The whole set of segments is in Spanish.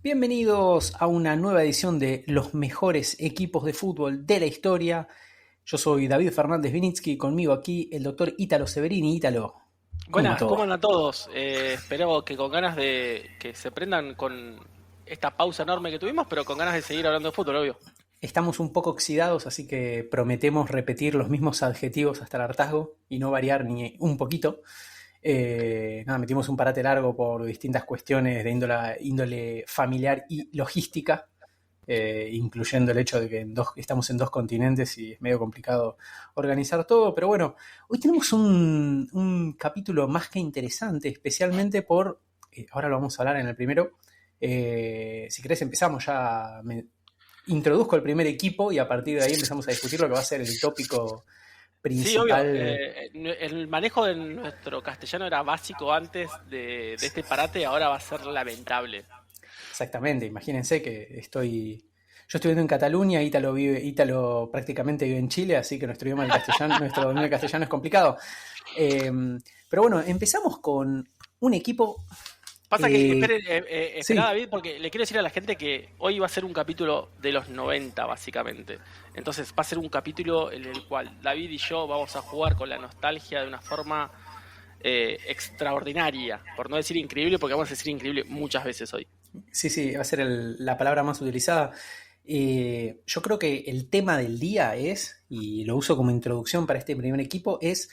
Bienvenidos a una nueva edición de los mejores equipos de fútbol de la historia. Yo soy David Fernández Vinitsky, conmigo aquí el doctor Ítalo Severini. Ítalo, ¿cómo va Buenas, todo? ¿cómo andan todos? Espero que con ganas de que se prendan con esta pausa enorme que tuvimos, pero con ganas de seguir hablando de fútbol, obvio. Estamos un poco oxidados, así que prometemos repetir los mismos adjetivos hasta el hartazgo y no variar ni un poquito. Metimos un parate largo por distintas cuestiones de índole familiar y logística, incluyendo el hecho de que estamos en dos continentes y es medio complicado organizar todo. Pero bueno, hoy tenemos un capítulo más que interesante, especialmente ahora lo vamos a hablar en el primero. Si querés empezamos ya. Introduzco el primer equipo y a partir de ahí empezamos a discutir lo que va a ser el tópico Sí, obvio. principal. El manejo de nuestro castellano era básico antes de este parate, ahora va a ser lamentable. Exactamente, imagínense que yo estoy viviendo en Cataluña, Ítalo prácticamente vive en Chile, así que nuestro idioma el castellano, nuestro dominio del castellano es complicado. Eh, pero bueno, empezamos con un equipo. Pasa que, espera Sí, David, porque le quiero decir a la gente que hoy va a ser un capítulo de los 90, básicamente. Entonces va a ser un capítulo en el cual David y yo vamos a jugar con la nostalgia de una forma extraordinaria, por no decir increíble, porque vamos a decir increíble muchas veces hoy. sí, sí, va a ser la palabra más utilizada. Yo creo que el tema del día es, y lo uso como introducción para este primer equipo, es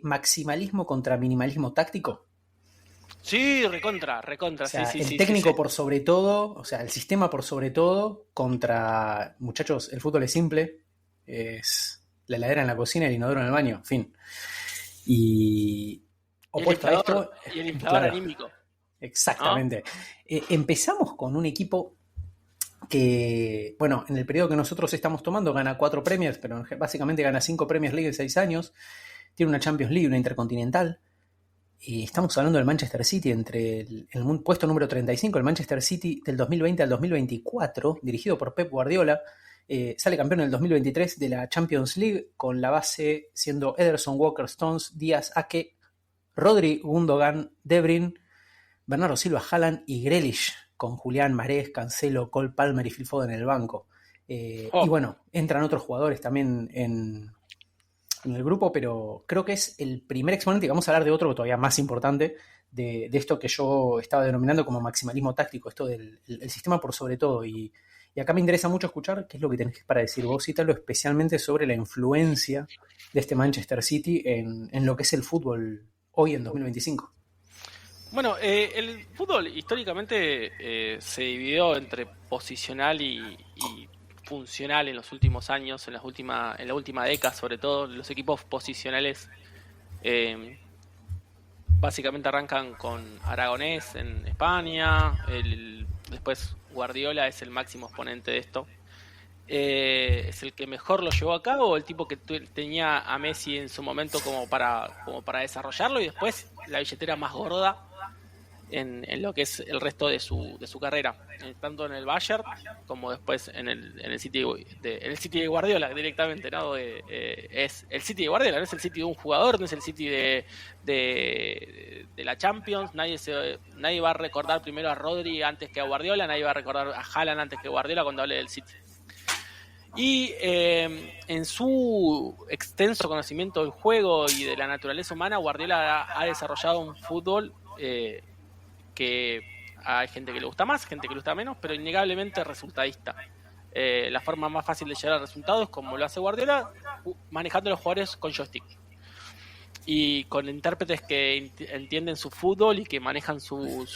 maximalismo contra minimalismo táctico. Sí, O recontra, sí, sea, sí, el sí, sí, sí. técnico por sobre todo, o sea, el sistema por sobre todo, contra, muchachos, el fútbol es simple, es la heladera en la cocina y el inodoro en el baño, fin. Y opuesto a esto, Y el inflador claro, anímico, ¿no? exactamente. Empezamos con un equipo que, bueno, en el periodo que nosotros estamos tomando gana 4 Premiers, pero básicamente gana 5 Premier League en 6 años, tiene una Champions League, una Intercontinental. Estamos hablando del Manchester City entre el puesto número 35, el Manchester City del 2020 al 2024, dirigido por Pep Guardiola. Sale campeón en el 2023 de la Champions League con la base siendo Ederson, Walker, Stones, Díaz, Ake, Rodri, Gundogan, De Bruyne, Bernardo Silva, Haaland y Grealish, con Julián, Marés, Cancelo, Cole Palmer y Phil Foden en el banco. Y Oh, bueno, entran otros jugadores también en el grupo, pero creo que es el primer exponente, y vamos a hablar de otro todavía más importante, de esto que yo estaba denominando como maximalismo táctico, esto del el sistema por sobre todo. Y acá me interesa mucho escuchar qué es lo que tenés para decir vos, Ítalo, especialmente sobre la influencia de este Manchester City en lo que es el fútbol hoy en 2025. bueno, el fútbol históricamente se dividió entre posicional y funcional en los últimos años, en la última década sobre todo. Los equipos posicionales eh, básicamente arrancan con Aragonés en España, después Guardiola es el máximo exponente de esto. Es el que mejor lo llevó a cabo, el tipo que tenía a Messi en su momento como para desarrollarlo, y después la billetera más gorda en lo que es el resto de su carrera, tanto en el Bayern como después en el el City de Guardiola directamente, ¿no? Es el City de Guardiola, no es el City de un jugador, no es el City de la Champions. Nadie va a recordar primero a Rodri antes que a Guardiola, nadie va a recordar a Haaland antes que a Guardiola cuando hable del City. Y en su extenso conocimiento del juego y de la naturaleza humana, Guardiola ha desarrollado un fútbol que hay gente que le gusta más, gente que le gusta menos, pero innegablemente resultadista. La forma más fácil de llegar al resultado es como lo hace Guardiola, manejando los jugadores con joystick y con intérpretes que entienden su fútbol y que manejan su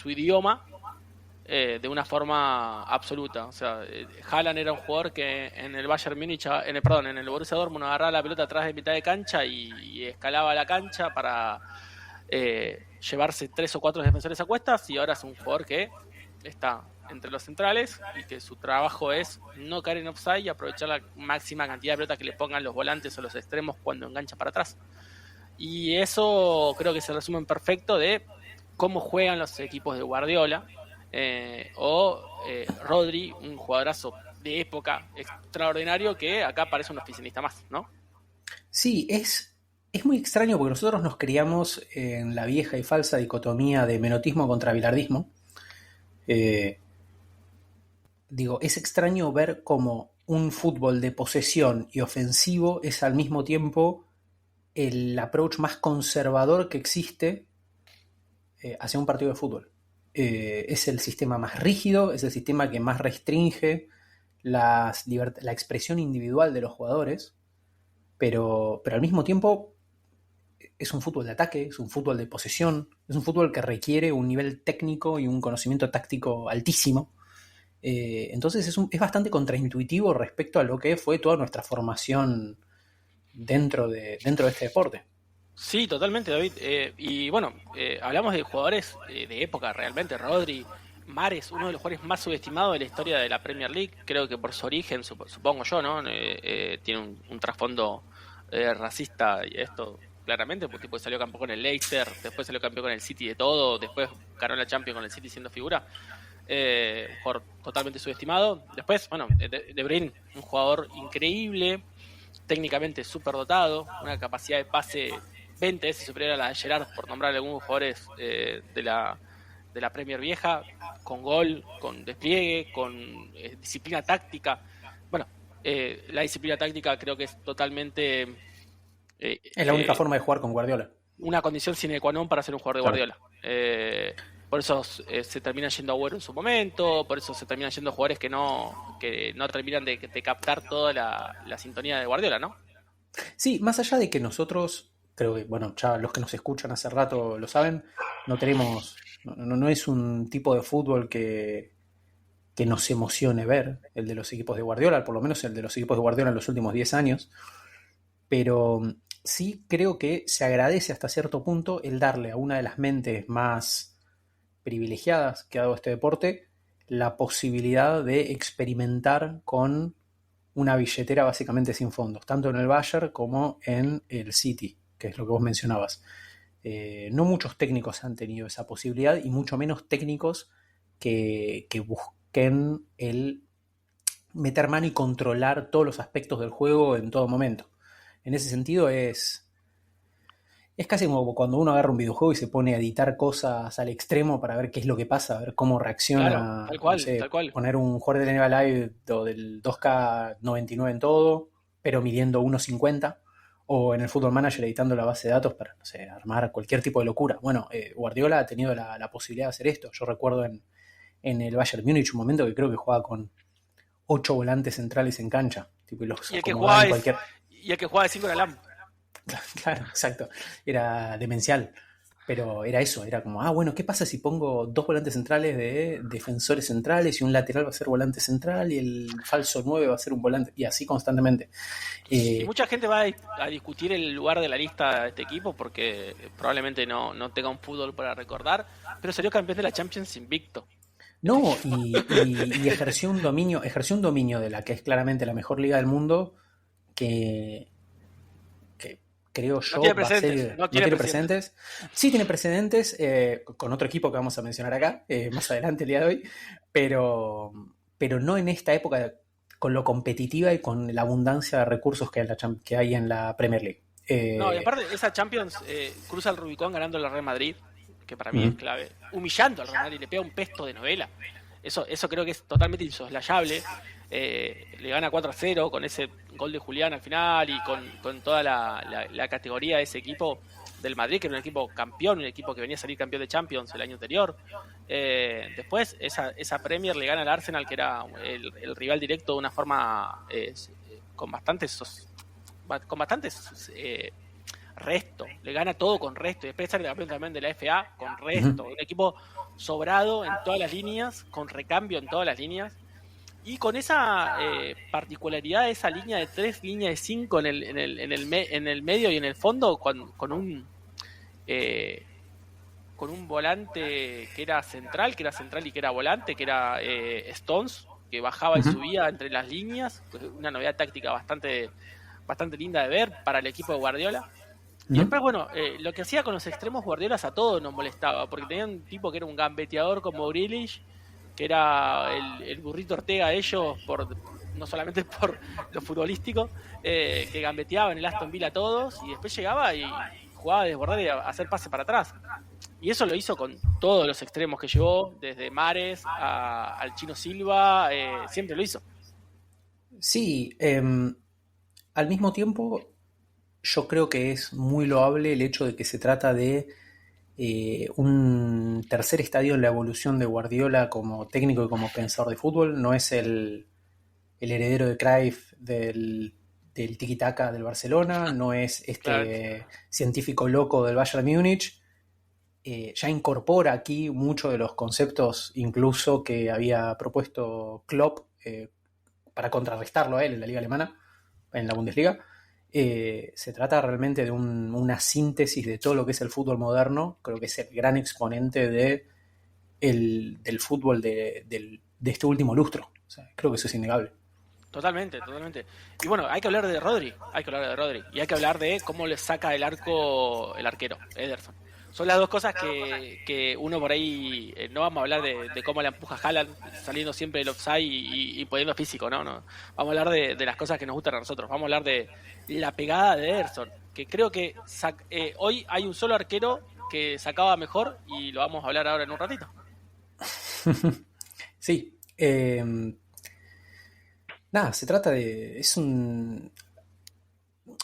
idioma de una forma absoluta. O sea, Haaland era un jugador que en el Bayern Múnich, en el Borussia Dortmund agarraba la pelota atrás de mitad de cancha y escalaba la cancha para llevarse 3 o 4 defensores a cuestas, y ahora es un jugador que está entre los centrales y que su trabajo es no caer en offside y aprovechar la máxima cantidad de pelotas que le pongan los volantes o los extremos cuando engancha para atrás. Y eso creo que es el resumen perfecto de cómo juegan los equipos de Guardiola. Rodri, un jugadorazo de época extraordinario que acá parece un oficinista más, ¿no? Sí, es muy extraño porque nosotros nos criamos en la vieja y falsa dicotomía de menotismo contra bilardismo. Eh, Digo, es extraño ver cómo un fútbol de posesión y ofensivo es al mismo tiempo el approach más conservador que existe hacia un partido de fútbol. Es el sistema más rígido, es el sistema que más restringe la expresión individual de los jugadores, pero al mismo tiempo es un fútbol de ataque, es un fútbol de posesión, es un fútbol que requiere un nivel técnico y un conocimiento táctico altísimo. Entonces es bastante contraintuitivo respecto a lo que fue toda nuestra formación dentro de este deporte. Sí, totalmente, David. Y bueno, hablamos de jugadores de época realmente. Rodri, Mahrez, uno de los jugadores más subestimados de la historia de la Premier League. Creo que por su origen, supongo yo, ¿no? Tiene un trasfondo racista, y esto claramente, porque tipo, salió campeón con el Leicester, después salió campeón con el City de todo, después ganó la Champions con el City siendo figura. Un jugador totalmente subestimado. Después, bueno, De Bruyne, un jugador increíble, técnicamente súper dotado, una capacidad de pase 20 veces superior a la de Gerrard, por nombrar algunos jugadores de la Premier vieja, con gol, con despliegue, con disciplina táctica. Bueno, la disciplina táctica creo que es totalmente... Es la única forma de jugar con Guardiola. Una condición sine qua non para ser un jugador de Guardiola. Por eso se termina yendo Agüero en su momento, por eso se terminan yendo jugadores que no terminan de captar toda la sintonía de Guardiola, ¿no? Sí, más allá de que nosotros, creo que, bueno, ya los que nos escuchan hace rato lo saben, no es un tipo de fútbol que nos emocione ver, el de los equipos de Guardiola, por lo menos el de los equipos de Guardiola en los últimos 10 años, pero sí creo que se agradece hasta cierto punto el darle a una de las mentes más privilegiadas que ha dado este deporte la posibilidad de experimentar con una billetera básicamente sin fondos, tanto en el Bayern como en el City, que es lo que vos mencionabas. No muchos técnicos han tenido esa posibilidad y mucho menos técnicos que busquen el meter mano y controlar todos los aspectos del juego en todo momento. En ese sentido es casi como cuando uno agarra un videojuego y se pone a editar cosas al extremo para ver qué es lo que pasa, a ver cómo reacciona. Claro, tal cual, no sé, tal cual. poner un jugador de NBA Live del 2K 99 en todo, pero midiendo 1.50. O en el Football Manager editando la base de datos para, no sé, armar cualquier tipo de locura. Bueno, Guardiola ha tenido la posibilidad de hacer esto. Yo recuerdo en el Bayern Múnich un momento que creo que jugaba con 8 volantes centrales en cancha. Tipo, y los Y el que acomodaba jugaba en cualquier... de 5 era Lam. Claro, exacto. Era demencial. Pero era eso, era como, bueno, ¿qué pasa si pongo 2 volantes centrales de defensores centrales y un lateral va a ser volante central y el falso 9 va a ser un volante? Y así constantemente. Y mucha gente va a discutir el lugar de la lista de este equipo porque probablemente no tenga un fútbol para recordar, pero salió campeón de la Champions invicto. No, y ejerció un dominio de la que es claramente la mejor liga del mundo que creo yo va a ser, no tiene precedentes. Sí tiene precedentes con otro equipo que vamos a mencionar acá más adelante el día de hoy, pero no en esta época con lo competitiva y con la abundancia de recursos que hay en la Premier League. No, y aparte esa Champions cruza el Rubicón ganando la Real Madrid, que para mí es clave, humillando al Real Madrid, le pega un pesto de novela. Eso creo que es totalmente insoslayable. Le gana 4-0 con ese gol de Julián al final y con toda la categoría de ese equipo del Madrid, que era un equipo campeón, un equipo que venía a salir campeón de Champions el año anterior. Después esa Premier le gana al Arsenal, que era el rival directo de una forma con bastantes resto, le gana todo con resto, y después sale campeón también de la FA con resto, un equipo sobrado en todas las líneas, con recambio en todas las líneas, y con esa particularidad de esa línea de 3, línea de 5 en el medio y en el fondo, con un volante que era central y que era volante, que era Stones, que bajaba y subía entre las líneas, una novedad táctica bastante linda de ver para el equipo de Guardiola. Y después, bueno, lo que hacía con los extremos Guardiola a todos nos molestaba, porque tenía un tipo que era un gambeteador como Grealish, que era el burrito Ortega de ellos, no solamente por lo futbolístico, que gambeteaba en el Aston Villa a todos, y después llegaba y jugaba a desbordar y a hacer pase para atrás. Y eso lo hizo con todos los extremos que llevó, desde Mares al Chino Silva, siempre lo hizo. Sí, al mismo tiempo yo creo que es muy loable el hecho de que se trata de un tercer estadio en la evolución de Guardiola como técnico y como pensador de fútbol. No es el heredero de Cruyff del tiki-taka del Barcelona, no es este científico loco del Bayern Múnich. Ya incorpora aquí muchos de los conceptos incluso que había propuesto Klopp para contrarrestarlo a él en la liga alemana, en la Bundesliga. Se trata realmente de una síntesis de todo lo que es el fútbol moderno. Creo que es el gran exponente del fútbol de este último lustro. O sea, creo que eso es innegable. Totalmente. Y bueno, hay que hablar de Rodri. Y hay que hablar de cómo le saca el arco el arquero, Ederson. Son las dos cosas que uno por ahí, no vamos a hablar de cómo le empuja Haaland saliendo siempre del offside y poniendo físico, ¿no? Vamos a hablar de las cosas que nos gustan a nosotros. Vamos a hablar de la pegada de Ederson, que creo que hoy hay un solo arquero que sacaba mejor y lo vamos a hablar ahora en un ratito. Sí. Nada, se trata de...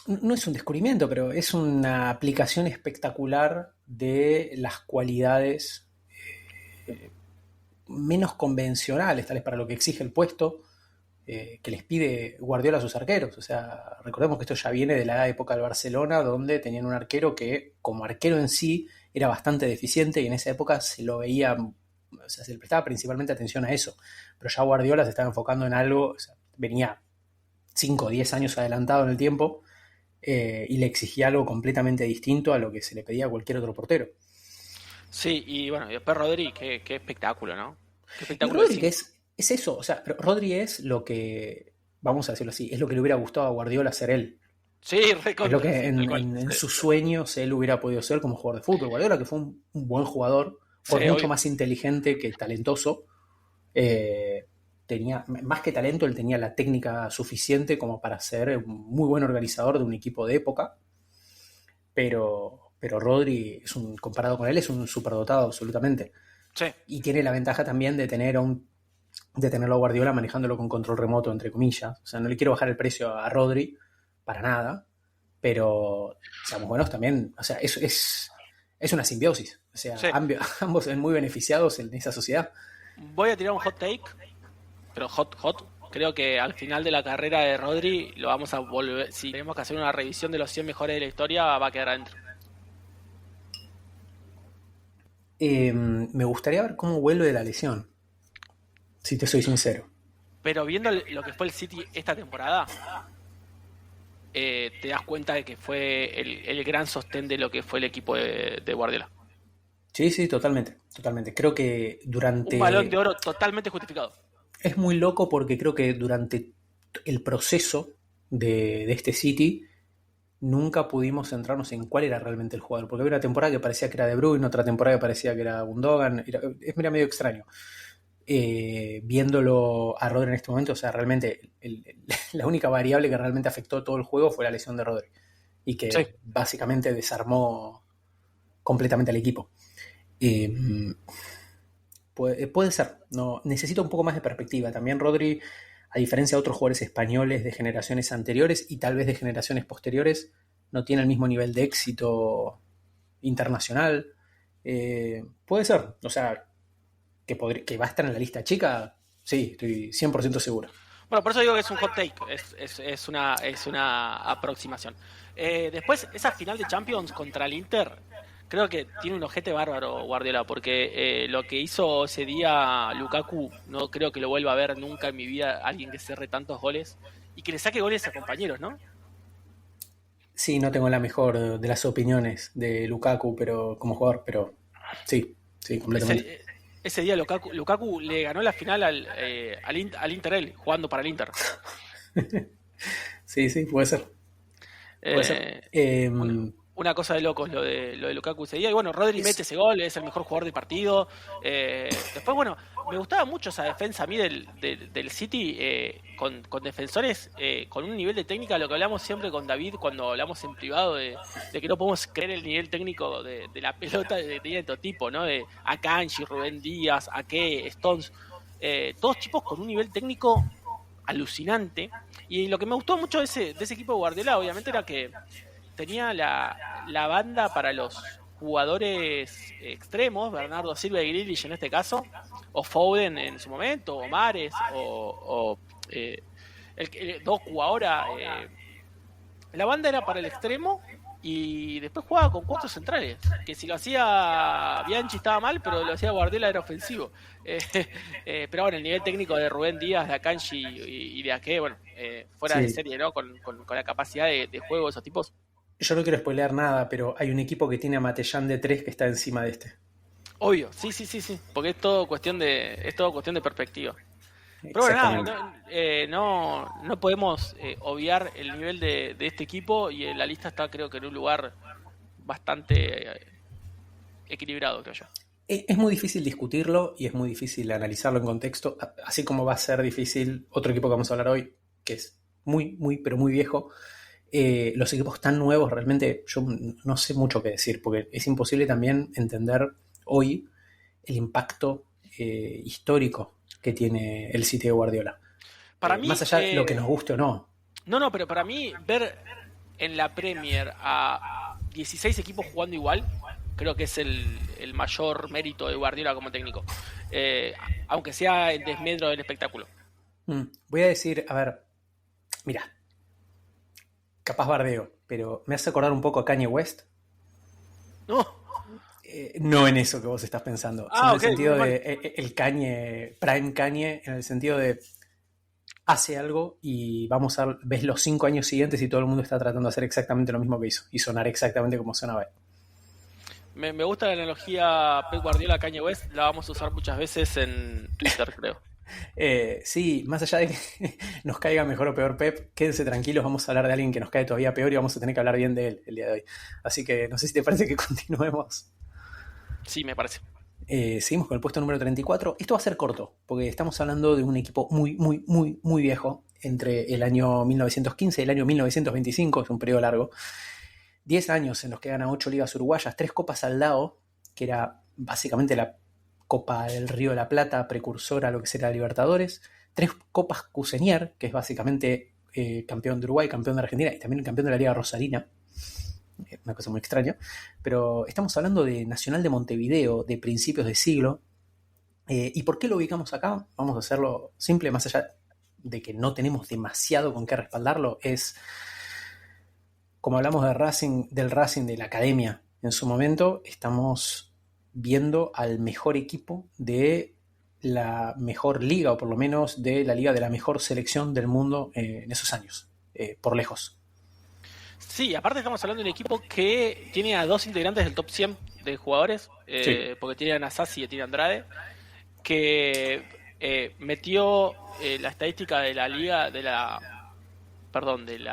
no es un descubrimiento, pero es una aplicación espectacular de las cualidades menos convencionales, tal vez para lo que exige el puesto, que les pide Guardiola a sus arqueros. O sea, recordemos que esto ya viene de la época del Barcelona, donde tenían un arquero que, como arquero en sí, era bastante deficiente y en esa época se lo veía, o sea, se le prestaba principalmente atención a eso. Pero ya Guardiola se estaba enfocando en algo, o sea, venía 5 o 10 años adelantado en el tiempo y le exigía algo completamente distinto a lo que se le pedía a cualquier otro portero. Sí, y bueno, y después Rodri, qué espectáculo, ¿no? Qué Y espectáculo Rodri es eso, o sea, Rodri es lo que, vamos a decirlo así, es lo que le hubiera gustado a Guardiola ser él. Sí, Es lo recontra, que sí, tal cual. en sus sueños él hubiera podido ser como jugador de fútbol. Guardiola, que fue un buen jugador, fue Sí, mucho obvio. más inteligente que talentoso. Eh, Tenía, más que talento, él tenía la técnica suficiente como para ser un muy buen organizador de un equipo de época. Pero Rodri, comparado con él, es un superdotado absolutamente. Sí, Y tiene la ventaja también de tenerlo a Guardiola manejándolo con control remoto, entre comillas. O sea, no le quiero bajar el precio a Rodri para nada, pero seamos buenos también. O sea, es una simbiosis. O sea, sí. ambos son muy beneficiados en esa sociedad. Voy a tirar un hot take, pero hot. Creo que al final de la carrera de Rodri lo vamos a volver. Si tenemos que hacer una revisión de los 100 mejores de la historia, va a quedar adentro. Me gustaría ver cómo vuelve de la lesión, si te soy sincero. Pero viendo lo que fue el City esta temporada, te das cuenta de que fue el gran sostén de lo que fue el equipo de Guardiola. Sí, sí, totalmente, totalmente. Creo que Un balón de durante... oro totalmente justificado. Es muy loco porque creo que durante el proceso de este City nunca pudimos centrarnos en cuál era realmente el jugador. Porque había una temporada que parecía que era De Bruyne, otra temporada que parecía que era Gundogan. Era medio extraño. Viéndolo a Rodri en este momento, o sea, realmente la única variable que realmente afectó todo el juego fue la lesión de Rodri. Y Sí, que básicamente desarmó completamente al equipo. Eh, puede ser, no, necesita un poco más de perspectiva. También Rodri, a diferencia de otros jugadores españoles de generaciones anteriores y tal vez de generaciones posteriores, no tiene el mismo nivel de éxito internacional. Puede ser, o sea, que va a estar en la lista chica, sí, estoy 100% seguro. bueno, por eso digo que es un hot take, es una aproximación. Después, esa final de Champions contra el Inter, creo que tiene un ojete bárbaro Guardiola, porque lo que hizo ese día Lukaku, no creo que lo vuelva a ver nunca en mi vida, alguien que cerre tantos goles y que le saque goles a compañeros, ¿no? Sí, no tengo la mejor de las opiniones de Lukaku, pero como jugador, pero sí, sí, completamente. Ese día Lukaku le ganó la final al Inter, él, jugando para el Inter. Sí, sí, puede ser. Puede ser. Una, una cosa de locos lo de Lukaku ese día. Y bueno, Rodri mete ese gol, es el mejor jugador del partido. Después, bueno, me gustaba mucho esa defensa a mí del City, con defensores con un nivel de técnica, lo que hablamos siempre con David cuando hablamos en privado, de que no podemos creer el nivel técnico de la pelota de todo tipo, ¿no? De Akanji, Rubén Díaz, Ake, Stones, todos tipos con un nivel técnico alucinante. Y lo que me gustó mucho de ese equipo de Guardiola, obviamente, era que tenía la banda para los jugadores extremos, Bernardo Silva y Grealish en este caso, o Foden en su momento, o Mahrez, o el Doku ahora. La banda era para el extremo y después jugaba con cuatro centrales, que si lo hacía Bianchi estaba mal, pero lo hacía Guardiola era ofensivo. Pero bueno, el nivel técnico de Rubén Díaz, de Akanji y de Ake, bueno, fuera de Sí. serie, ¿no? Con la capacidad de juego de esos tipos. Yo no quiero spoilear nada, pero hay un equipo que tiene a Matellán de 3 que está encima de este. Obvio, sí, porque es todo cuestión de perspectiva. Pero bueno, Exactamente. nada, no podemos obviar el nivel de este equipo y la lista está creo que en un lugar bastante equilibrado, creo yo. Es muy difícil discutirlo y es muy difícil analizarlo en contexto, así como va a ser difícil otro equipo que vamos a hablar hoy, que es muy, muy, pero muy viejo. Los equipos tan nuevos, realmente yo no sé mucho qué decir, porque es imposible también entender hoy el impacto histórico que tiene el City de Guardiola. Para Más mí, allá de lo que nos guste o no. no, pero para mí ver en la Premier a 16 equipos jugando igual, creo que es el mayor mérito de Guardiola como técnico. Aunque sea en desmedro del espectáculo. Voy a decir, a ver, mira, capaz bardeo, pero me hace acordar un poco a Kanye West. No. No en eso que vos estás pensando, sino en el Ok, sentido menos de mal. el Kanye, Prime Kanye, en el sentido de hace algo y ves los 5 años siguientes y todo el mundo está tratando de hacer exactamente lo mismo que hizo y sonar exactamente como sonaba él. Me gusta la analogía Pep Guardiola Kanye West, la vamos a usar muchas veces en Twitter, creo. Sí, más allá de que nos caiga mejor o peor Pep, quédense tranquilos, vamos a hablar de alguien que nos cae todavía peor y vamos a tener que hablar bien de él el día de hoy. Así que no sé si te parece que continuemos. Sí, me parece. Seguimos con el puesto número 34. Esto va a ser corto, porque estamos hablando de un equipo muy, muy, muy, muy viejo, entre el año 1915 y el año 1925, es un periodo largo. 10 años en los que gana 8 ligas uruguayas, 3 copas al lado, que era básicamente la Copa del Río de la Plata, precursora a lo que será Libertadores. 3 copas Cusenier, que es básicamente campeón de Uruguay, campeón de Argentina y también campeón de la Liga Rosarina. Una cosa muy extraña, pero estamos hablando de Nacional de Montevideo, de principios de siglo. ¿Y por qué lo ubicamos acá? Vamos a hacerlo simple, más allá de que no tenemos demasiado con qué respaldarlo, es como hablamos de Racing, del Racing de la Academia en su momento, estamos viendo al mejor equipo de la mejor liga, o por lo menos de la liga de la mejor selección del mundo en esos años, por lejos. Sí, aparte estamos hablando de un equipo que tiene a dos integrantes del top 100 de jugadores, Sí. porque tiene a Sassi y tiene a Andrade, que metió la estadística de la liga, de la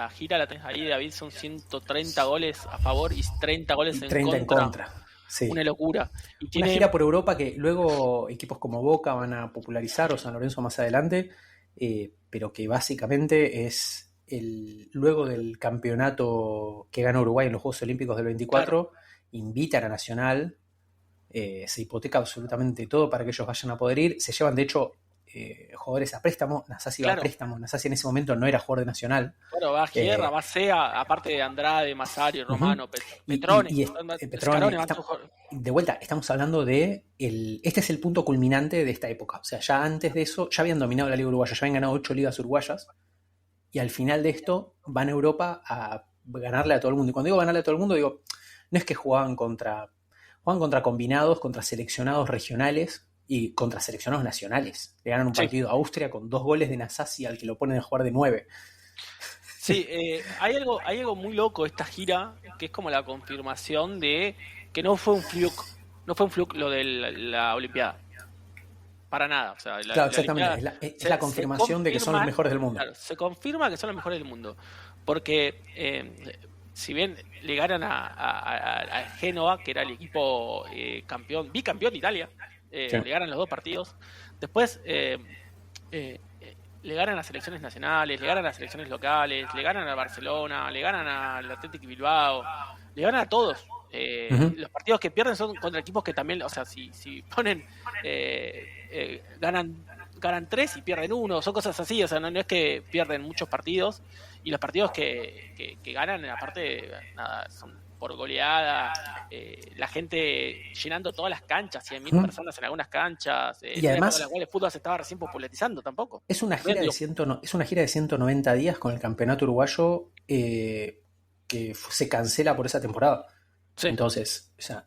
gira, la tenés ahí, David, son 130 goles a favor y 30 goles Y en 30 en contra. contra. Sí. Una locura. Y Una gira tiene, por Europa que luego equipos como Boca van a popularizar o San Lorenzo más adelante, pero que básicamente es luego del campeonato que gana Uruguay en los Juegos Olímpicos del claro, 24, invitan a Nacional, se hipoteca absolutamente todo para que ellos vayan a poder ir, se llevan de hecho jugadores a préstamo, Nasasi va a claro. préstamo, Nasasi en ese momento no era jugador de Nacional. Bueno, va Gierra, eh, va Sea, aparte de Andrade, Masario, uh-huh. Romano, Petrone, Petrone, Scarone, van todos. de vuelta, estamos hablando de este es el punto culminante de esta época. O sea, ya antes de eso, ya habían dominado la Liga Uruguaya, ya habían ganado 8 ligas uruguayas, y al final de esto van a Europa a ganarle a todo el mundo. Y cuando digo ganarle a todo el mundo, digo, no es que jugaban contra combinados, contra seleccionados regionales y contra seleccionados nacionales. Le ganan un Sí, partido a Austria con 2 goles de Nasasi al que lo ponen a jugar de 9. sí, hay algo muy loco esta gira, que es como la confirmación de que no fue un fluke, no fue un fluke lo de la Olimpiada. Para nada, o sea, Claro, la exactamente. Olimpiada Es la se confirmación de que son los confirma, mejores del mundo. claro, se confirma que son los mejores del mundo. Porque si bien le ganan a Génova, que era el equipo bicampeón de Italia, Sí. le ganan los dos partidos. Después le ganan a selecciones nacionales, le ganan a selecciones locales, le ganan a Barcelona, le ganan al Athletic Bilbao, le ganan a todos. Ujú. Los partidos que pierden son contra equipos que también, o sea, si ponen, ganan 3 y pierden 1, son cosas así, o sea, no es que pierden muchos partidos, y los partidos que ganan, aparte, nada, son por goleada, la gente llenando todas las canchas, 100.000 Ujú. personas en algunas canchas, Y en una época en además la cual el fútbol se estaba recién popularizando tampoco. es una Bien, gira de digo, 190 días con el campeonato uruguayo que se cancela por esa temporada. sí. Entonces, o sea,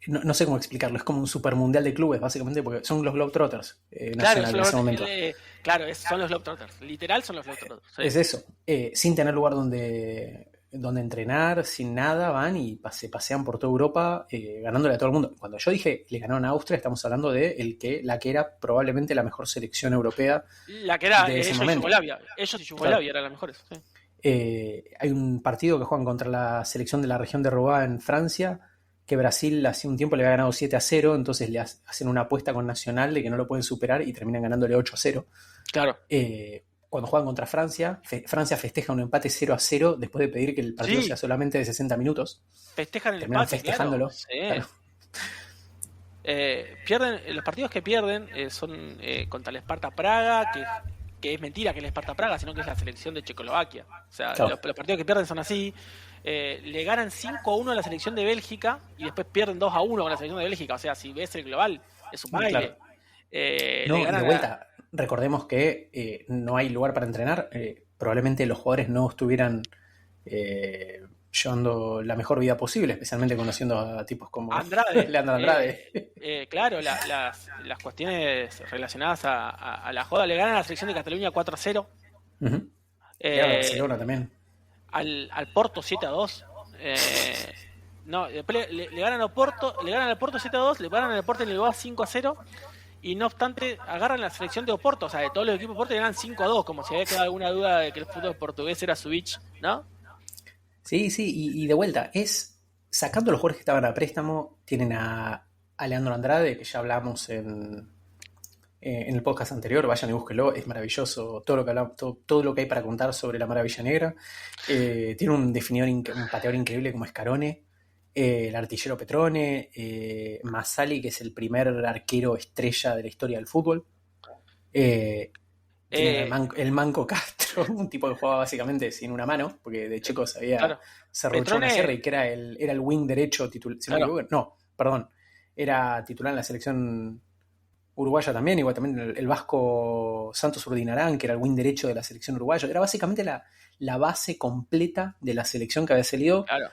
no sé cómo explicarlo, es como un super mundial de clubes, básicamente, porque son los Globetrotters Claro, nacional en ese momento. son los Globetrotters. Literal son los Globetrotters. Sí. Es eso, sin tener lugar donde entrenar, sin nada, van y se pasean por toda Europa ganándole a todo el mundo. Cuando yo dije le ganaron a Austria, estamos hablando de la que era probablemente la mejor selección europea La que era de ese ellos y momento. Yugoslavia. Ellos y Yugoslavia Claro. eran las mejores. Sí. Hay un partido que juegan contra la selección de la región de Roa en Francia, que Brasil hace un tiempo le había ganado 7-0, entonces le hacen una apuesta con Nacional de que no lo pueden superar y terminan ganándole 8-0. Claro. Cuando juegan contra Francia, Francia festeja un empate 0-0 después de pedir que el partido Sí. sea solamente de 60 minutos. Festejan el Terminan empate, festejándolo. claro. Sí. Claro. Los partidos que pierden son contra el Sparta Praga, que es mentira que es el Sparta Praga, sino que es la selección de Checoslovaquia. O sea, Claro. los partidos que pierden son así. Le ganan 5-1 a la selección de Bélgica y después pierden 2-1 con la selección de Bélgica. O sea, si ves el global, es un baile. Claro. No, Le y ganan de vuelta, recordemos que no hay lugar para entrenar. Probablemente los jugadores no estuvieran llevando la mejor vida posible, especialmente conociendo a tipos como Andrade. Leandro Andrade. Claro, las cuestiones relacionadas a la joda. Le ganan a la selección de Cataluña 4-0. Uh-huh. Barcelona también. Al Porto 7-2. No, después le ganan al Porto 7-2, le ganan al Porto en el 5-0. Y no obstante, agarran la selección de Oporto, o sea, de todos los equipos de Oporto, y ganan 5-2, como si había quedado alguna duda de que el fútbol portugués era su bitch, ¿no? Sí, y de vuelta, sacando los jugadores que estaban a préstamo, tienen a Leandro Andrade, que ya hablamos en el podcast anterior, vayan y búsquenlo, es maravilloso todo lo que hablamos, todo lo que hay para contar sobre la Maravilla Negra. Tiene un definidor, un pateador increíble como Scarone, el artillero Petrone, Masali, que es el primer arquero estrella de la historia del fútbol. El Manco Castro, un tipo que jugaba básicamente sin una mano, porque de chico claro. se arrochó una sierra y que era el wing derecho titular. Era titular en la selección uruguaya también, igual también el vasco Santos Urdinarán, que era el wing derecho de la selección uruguaya. Era básicamente la base completa de la selección que había salido. Claro.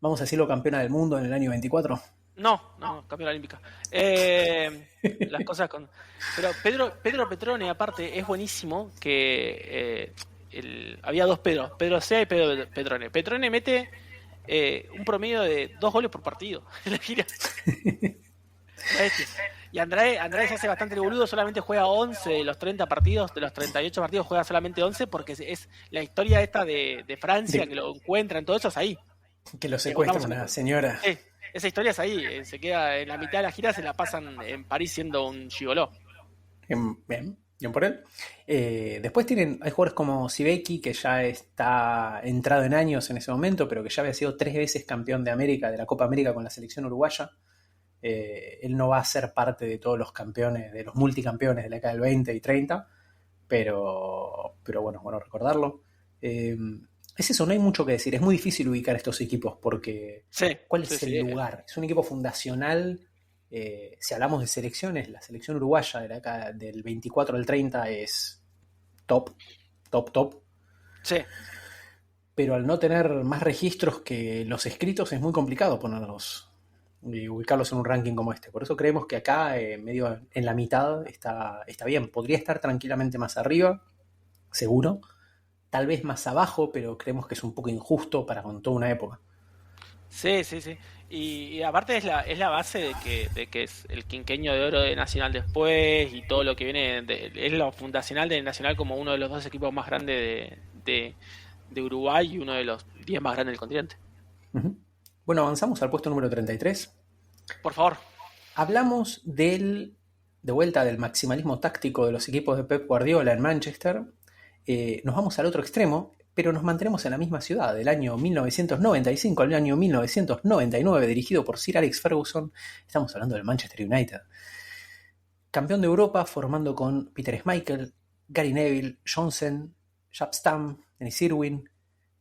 Vamos a decirlo, campeona del mundo en el año 24. No, campeona olímpica. Las cosas con. Pero Pedro Petrone, aparte, es buenísimo que había dos Pedros, Pedro Sea y Pedro Petrone. Petrone mete un promedio de 2 goles por partido en la gira. Y Andrade se hace bastante boludo, solamente juega 11 de los 30 partidos, de los 38 partidos juega solamente 11, porque es la historia esta de Francia, que lo encuentran, todo eso es ahí. Que lo secuestra una señora. Sí, esa historia es ahí, se queda en la mitad de la gira, se la pasan en París siendo un gigoló. Bien por él. Después hay jugadores como Sibeki, que ya está entrado en años en ese momento, pero que ya había sido 3 veces campeón de América, de la Copa América con la selección uruguaya. Él no va a ser parte de todos los campeones, de los multicampeones de la década del 20 y 30, pero bueno recordarlo. Es eso, no hay mucho que decir. Es muy difícil ubicar estos equipos porque ¿cuál es el lugar? Es un equipo fundacional. Si hablamos de selecciones, la selección uruguaya de acá, del 24 al 30 es top. Sí. Pero al no tener más registros que los escritos es muy complicado ponerlos y ubicarlos en un ranking como este. Por eso creemos que acá, medio en la mitad, está bien. Podría estar tranquilamente más arriba, seguro. Tal vez más abajo, pero creemos que es un poco injusto para con toda una época. Sí. Y aparte es la base de que es el quinquenio de oro de Nacional después y todo lo que viene, es lo fundacional de Nacional como uno de los 2 equipos más grandes de de Uruguay y uno de los 10 más grandes del continente. Uh-huh. Bueno, avanzamos al puesto número 33. Por favor. Hablamos de vuelta del maximalismo táctico de los equipos de Pep Guardiola en Manchester. Nos vamos al otro extremo, pero nos mantenemos en la misma ciudad, del año 1995 al año 1999, dirigido por Sir Alex Ferguson. Estamos hablando del Manchester United. Campeón de Europa, formando con Peter Schmeichel, Gary Neville, Johnson, Jaap Stam, Dennis Irwin,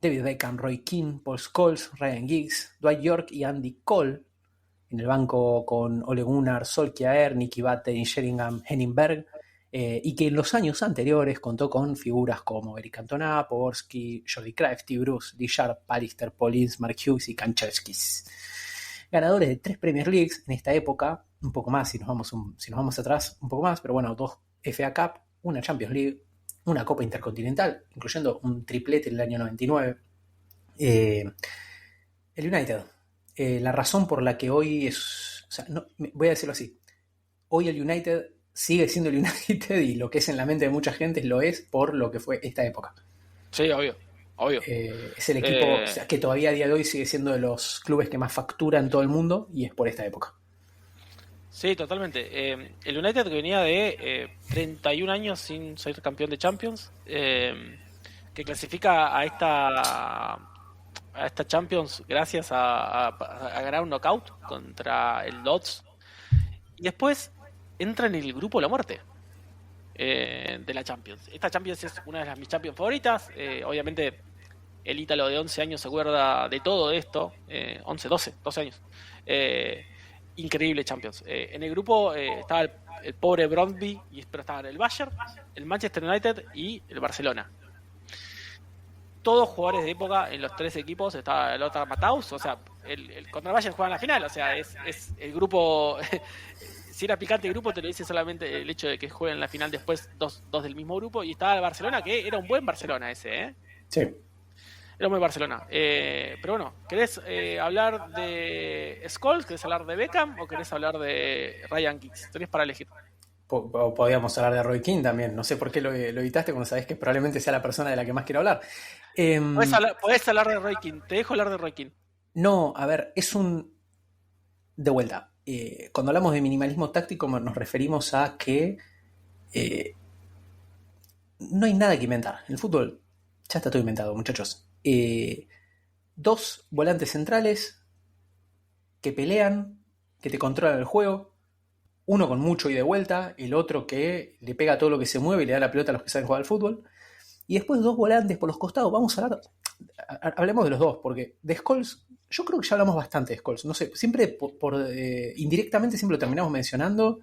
David Beckham, Roy Keane, Paul Scholes, Ryan Giggs, Dwight York y Andy Cole. En el banco con Ole Gunnar Solskjaer, Nicky Butt y Sheringham Henningsberg. Y que en los años anteriores contó con figuras como Eric Cantona, Poborski, Jordi Cruyff, T. Bruce, Dijkstra, Pallister, Paulins, Mark Hughes y Kanchelskis. Ganadores de 3 Premier Leagues en esta época, un poco más si nos vamos atrás, un poco más, pero bueno, 2 FA Cup, una Champions League, una Copa Intercontinental, incluyendo un triplete en el año 99. El United, la razón por la que hoy es, o sea, no, voy a decirlo así, hoy el United sigue siendo el United y lo que es en la mente de mucha gente lo es por lo que fue esta época. Sí, obvio. Es el equipo o sea, que todavía a día de hoy sigue siendo de los clubes que más factura en todo el mundo y es por esta época. Sí, totalmente. El United que venía de 31 años sin ser campeón de Champions, que clasifica a esta Champions gracias a ganar un knockout contra el Lodz, y después entra en el grupo de la muerte de la Champions. Esta Champions es una de mis Champions favoritas. Obviamente el ítalo de 11 años se acuerda de todo esto. 11, 12 años. Increíble Champions. En el grupo estaba el pobre Brøndby, pero estaban el Bayern, el Manchester United y el Barcelona. Todos jugadores de época en los 3 equipos. Estaba el Lothar Matthaus, o sea, contra el Bayern juegan la final, o sea, es el grupo. Si era picante el grupo, te lo dice solamente el hecho de que jueguen la final después dos del mismo grupo. Y estaba el Barcelona, que era un buen Barcelona ese, Sí. Era un buen Barcelona. Pero bueno, ¿querés hablar de Scholes? ¿Querés hablar de Beckham? ¿O querés hablar de Ryan Giggs? Tenés para elegir. Podríamos hablar de Roy Keane también. No sé por qué lo evitaste cuando sabés que probablemente sea la persona de la que más quiero hablar. Podés hablar de Roy Keane. Te dejo hablar de Roy Keane. No, a ver, de vuelta. Cuando hablamos de minimalismo táctico nos referimos a que no hay nada que inventar. En el fútbol ya está todo inventado, muchachos. 2 volantes centrales que pelean, que te controlan el juego. Uno con mucho y de vuelta, el otro que le pega todo lo que se mueve y le da la pelota a los que saben jugar al fútbol. Y después 2 volantes por los costados. Vamos a hablar, hablemos de los 2, porque de Scholes, yo creo que ya hablamos bastante de Scholes. No sé, siempre indirectamente siempre lo terminamos mencionando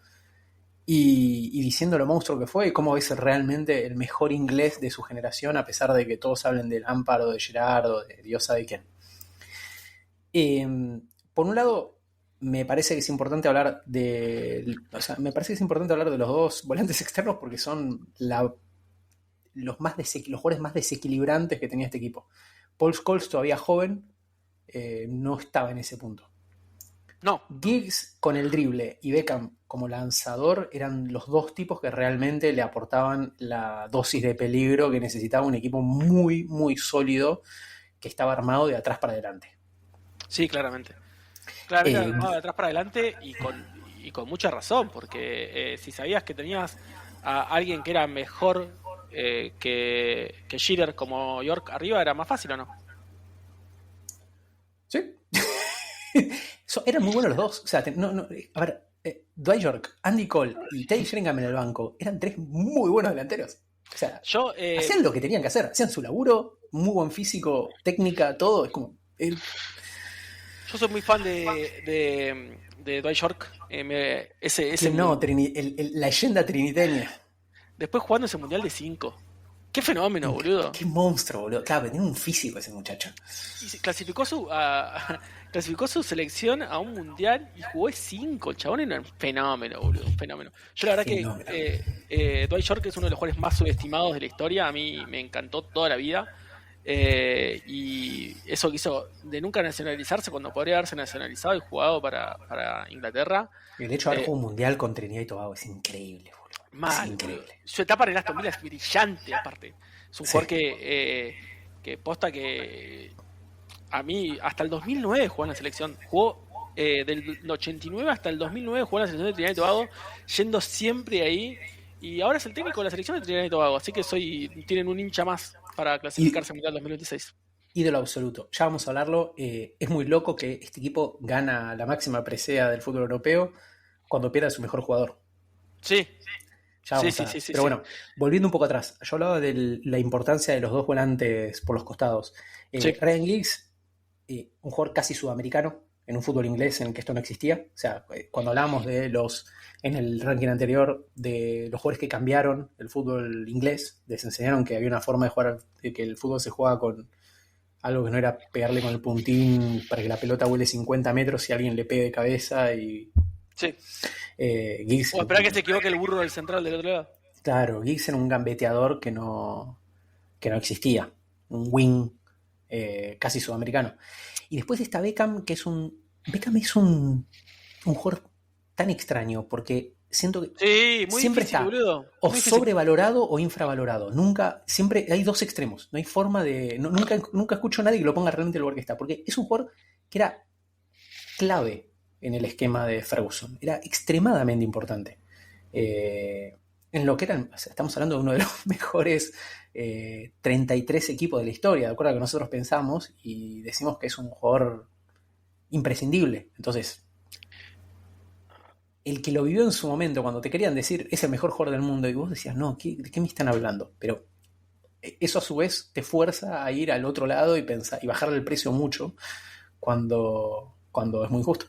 y diciendo lo monstruo que fue y cómo es realmente el mejor inglés de su generación, a pesar de que todos hablen de Lampard o de Gerrard o de Dios sabe quién. Por un lado, me parece que es importante hablar de los 2 volantes externos porque son los jugadores más desequilibrantes que tenía este equipo. Paul Scholes, todavía joven, no estaba en ese punto. No. Giggs con el drible y Beckham como lanzador eran los 2 tipos que realmente le aportaban la dosis de peligro que necesitaba un equipo muy, muy sólido que estaba armado de atrás para adelante. Sí, claramente. Armado de atrás para adelante y con mucha razón, porque si sabías que tenías a alguien que era mejor que Shearer como York arriba, era más fácil, ¿o no? Sí. Eran muy buenos los 2. O sea, a ver, Dwight York, Andy Cole y Teddy Sheringham en el banco eran 3 muy buenos delanteros. O sea, hacían lo que tenían que hacer, hacían su laburo, muy buen físico, técnica, todo. Es como. Yo soy muy fan de Dwight York. La leyenda triniteña. Después jugando ese mundial de 5. Qué fenómeno, boludo. Qué monstruo, boludo. Claro, tenía un físico ese muchacho. Y clasificó su selección a un mundial y jugó 5. El chabón era un fenómeno, boludo. Un fenómeno. Yo la verdad que Dwight York es uno de los jugadores más subestimados de la historia. A mí me encantó toda la vida. Y eso que hizo de nunca nacionalizarse cuando podría haberse nacionalizado y jugado para Inglaterra. El hecho de haber jugado un mundial con Trinidad y Tobago es increíble, boludo. Es increíble. Su etapa en el Aston Villa es brillante, aparte. Es un jugador que que posta que a mí hasta el 2009 jugó en la selección, jugó del 89 hasta el 2009 jugó en la selección de Trinidad y Tobago, yendo siempre ahí, y ahora es el técnico de la selección de Trinidad y Tobago, así que tienen un hincha más para clasificarse al Mundial 2026. Ídolo absoluto, ya vamos a hablarlo. Es muy loco que este equipo gana la máxima presea del fútbol europeo cuando pierde a su mejor jugador. Sí. Ya vamos a... Pero bueno, volviendo un poco atrás, yo hablaba de la importancia de los dos volantes por los costados. Ryan Giggs, un jugador casi sudamericano en un fútbol inglés en el que esto no existía. O sea, cuando hablábamos en el ranking anterior, de los jugadores que cambiaron el fútbol inglés, les enseñaron que había una forma de jugar, de que el fútbol se juega con algo que no era pegarle con el puntín para que la pelota vuele 50 metros y alguien le pegue de cabeza y... Sí. Giggs, espera que se equivoque el burro del central del otro lado. Claro, Giggs era un gambeteador que no existía. Un wing casi sudamericano. Y después está Beckham, que es un jugador tan extraño, porque siento que siempre está o sobrevalorado o infravalorado. Siempre hay dos extremos. No hay forma de... nunca escucho a nadie que lo ponga realmente en el lugar que está, porque es un jugador que era clave en el esquema de Ferguson. Era extremadamente importante. En lo que eran, o sea, estamos hablando de uno de los mejores 33 equipos de la historia, de acuerdo a lo que nosotros pensamos, y decimos que es un jugador imprescindible. Entonces, el que lo vivió en su momento, cuando te querían decir es el mejor jugador del mundo, y vos decías, no, ¿de qué me están hablando? Pero eso a su vez te fuerza a ir al otro lado y bajarle el precio mucho cuando es muy injusto.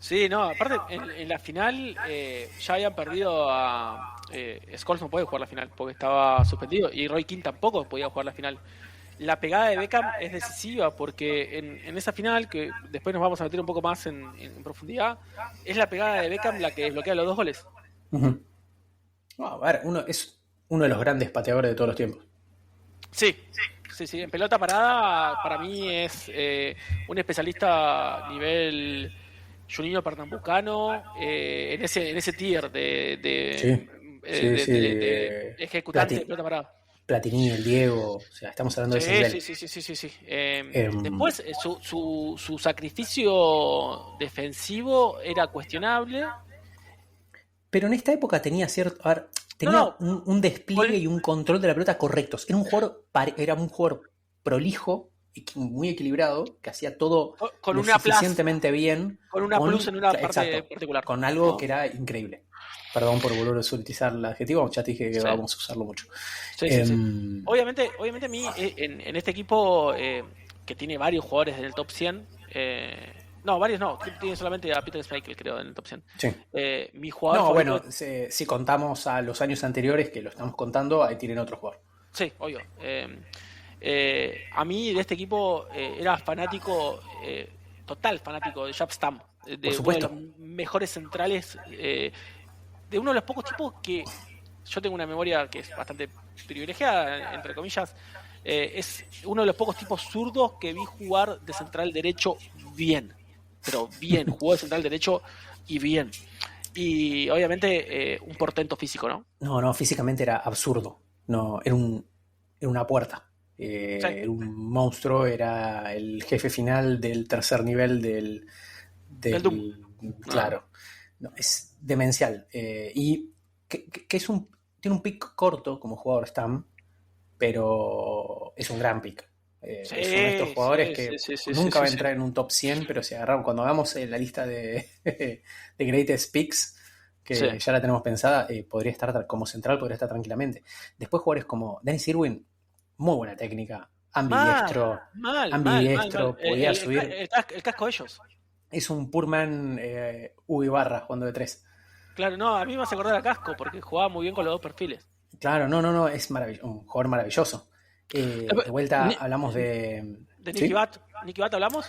Sí, no, aparte en la final ya habían perdido a... Scholes no puede jugar la final porque estaba suspendido, y Roy Keane tampoco podía jugar la final. La pegada de Beckham es decisiva porque en esa final, que después nos vamos a meter un poco más en profundidad, es la pegada de Beckham la que desbloquea los 2 goles. Uh-huh. A ver, es uno de los grandes pateadores de todos los tiempos. Sí. En pelota parada para mí es un especialista a nivel Juninho Pernambucano, en ese tier de ejecutante de pelota parada. Platini, el Diego, o sea, estamos hablando de ese nivel. Sí. Después, su sacrificio defensivo era cuestionable. Pero en esta época tenía cierto... A ver, tenía un despliegue y un control de la pelota correctos. Era un jugador prolijo, muy equilibrado, que hacía todo con lo suficientemente bien. Con una plus en una parte particular. Con algo que era increíble. Perdón por volver a utilizar el adjetivo, ya te dije que vamos a usarlo mucho. Sí. Obviamente a mí, en este equipo que tiene varios jugadores en el top 100, varios no, tiene solamente a Peter Schmeichel, creo, en el top 100. Sí. Mi jugador favorito... bueno, si contamos a los años anteriores, que lo estamos contando, ahí tienen otro jugador. Sí, obvio. A mí de este equipo era fanático, total fanático de Jaap Stam, de uno de los mejores centrales, de uno de los pocos tipos que yo tengo una memoria que es bastante privilegiada, entre comillas. Es uno de los pocos tipos zurdos que vi jugar de central derecho bien, pero bien, jugó de central derecho y bien. Y obviamente un portento físico, ¿no? No, físicamente era absurdo. No, era una puerta. Era un monstruo, era el jefe final del tercer nivel del Doom. Claro. No, es demencial. Y que tiene un pick corto como jugador Stam, pero es un gran pick. Es uno de estos jugadores que nunca va a entrar en un top 100, pero si agarramos, cuando hagamos la lista de Greatest Picks, que ya la tenemos pensada, podría estar como central, podría estar tranquilamente. Después jugadores como Dennis Irwin, muy buena técnica, ambidiestro, podía subir. El casco de ellos. Es un Purman U Ibarra jugando de 3. Claro, no, a mí me hace acordar a Casco porque jugaba muy bien con los dos perfiles. Claro, no, es un jugador maravilloso. De vuelta hablamos de... ¿De Nicky Butt? ¿Nicky Butt hablamos?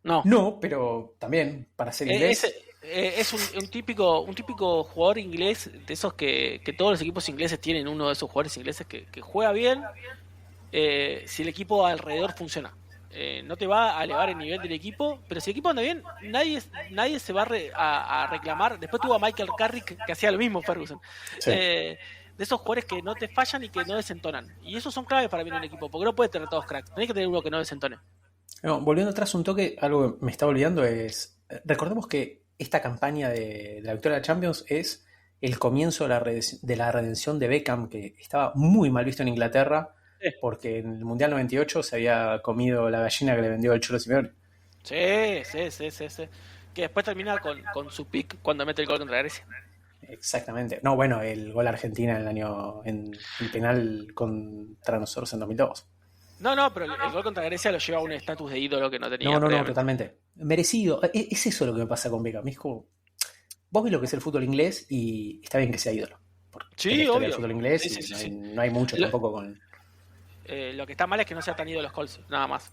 No, pero también para ser inglés... Es un típico jugador inglés, de esos que todos los equipos ingleses tienen, uno de esos jugadores ingleses que juega bien si el equipo alrededor funciona. No te va a elevar el nivel del equipo, pero si el equipo anda bien, nadie se va a reclamar. Después tuvo a Michael Carrick que hacía lo mismo, Ferguson. Sí. de esos jugadores que no te fallan y que no desentonan. Y esos son claves para mí en un equipo, porque no puedes tener todos cracks. Tenés que tener uno que no desentone. No, volviendo atrás un toque, algo que me estaba olvidando es, recordemos que esta campaña de la victoria de la Champions es el comienzo de la redención de Beckham, que estaba muy mal visto en Inglaterra, Sí, porque en el Mundial 98 se había comido la gallina que le vendió el Cholo Simeone. sí. Que después termina con su pick cuando mete el gol contra Grecia. Exactamente. No, bueno, el gol a Argentina en el penal contra nosotros en 2002. No, pero el gol contra Grecia lo lleva a un estatus de ídolo que no tenía No, previamente. totalmente. Merecido. Es eso lo que me pasa con Beckham. Es como, vos ves lo que es el fútbol inglés y está bien que sea ídolo. Porque es la Sí, historia del obvio. fútbol inglés Sí, y sí, sí, sí. no hay mucho Lo, tampoco con... lo que está mal es que no sea tan ídolo Scholes, nada más.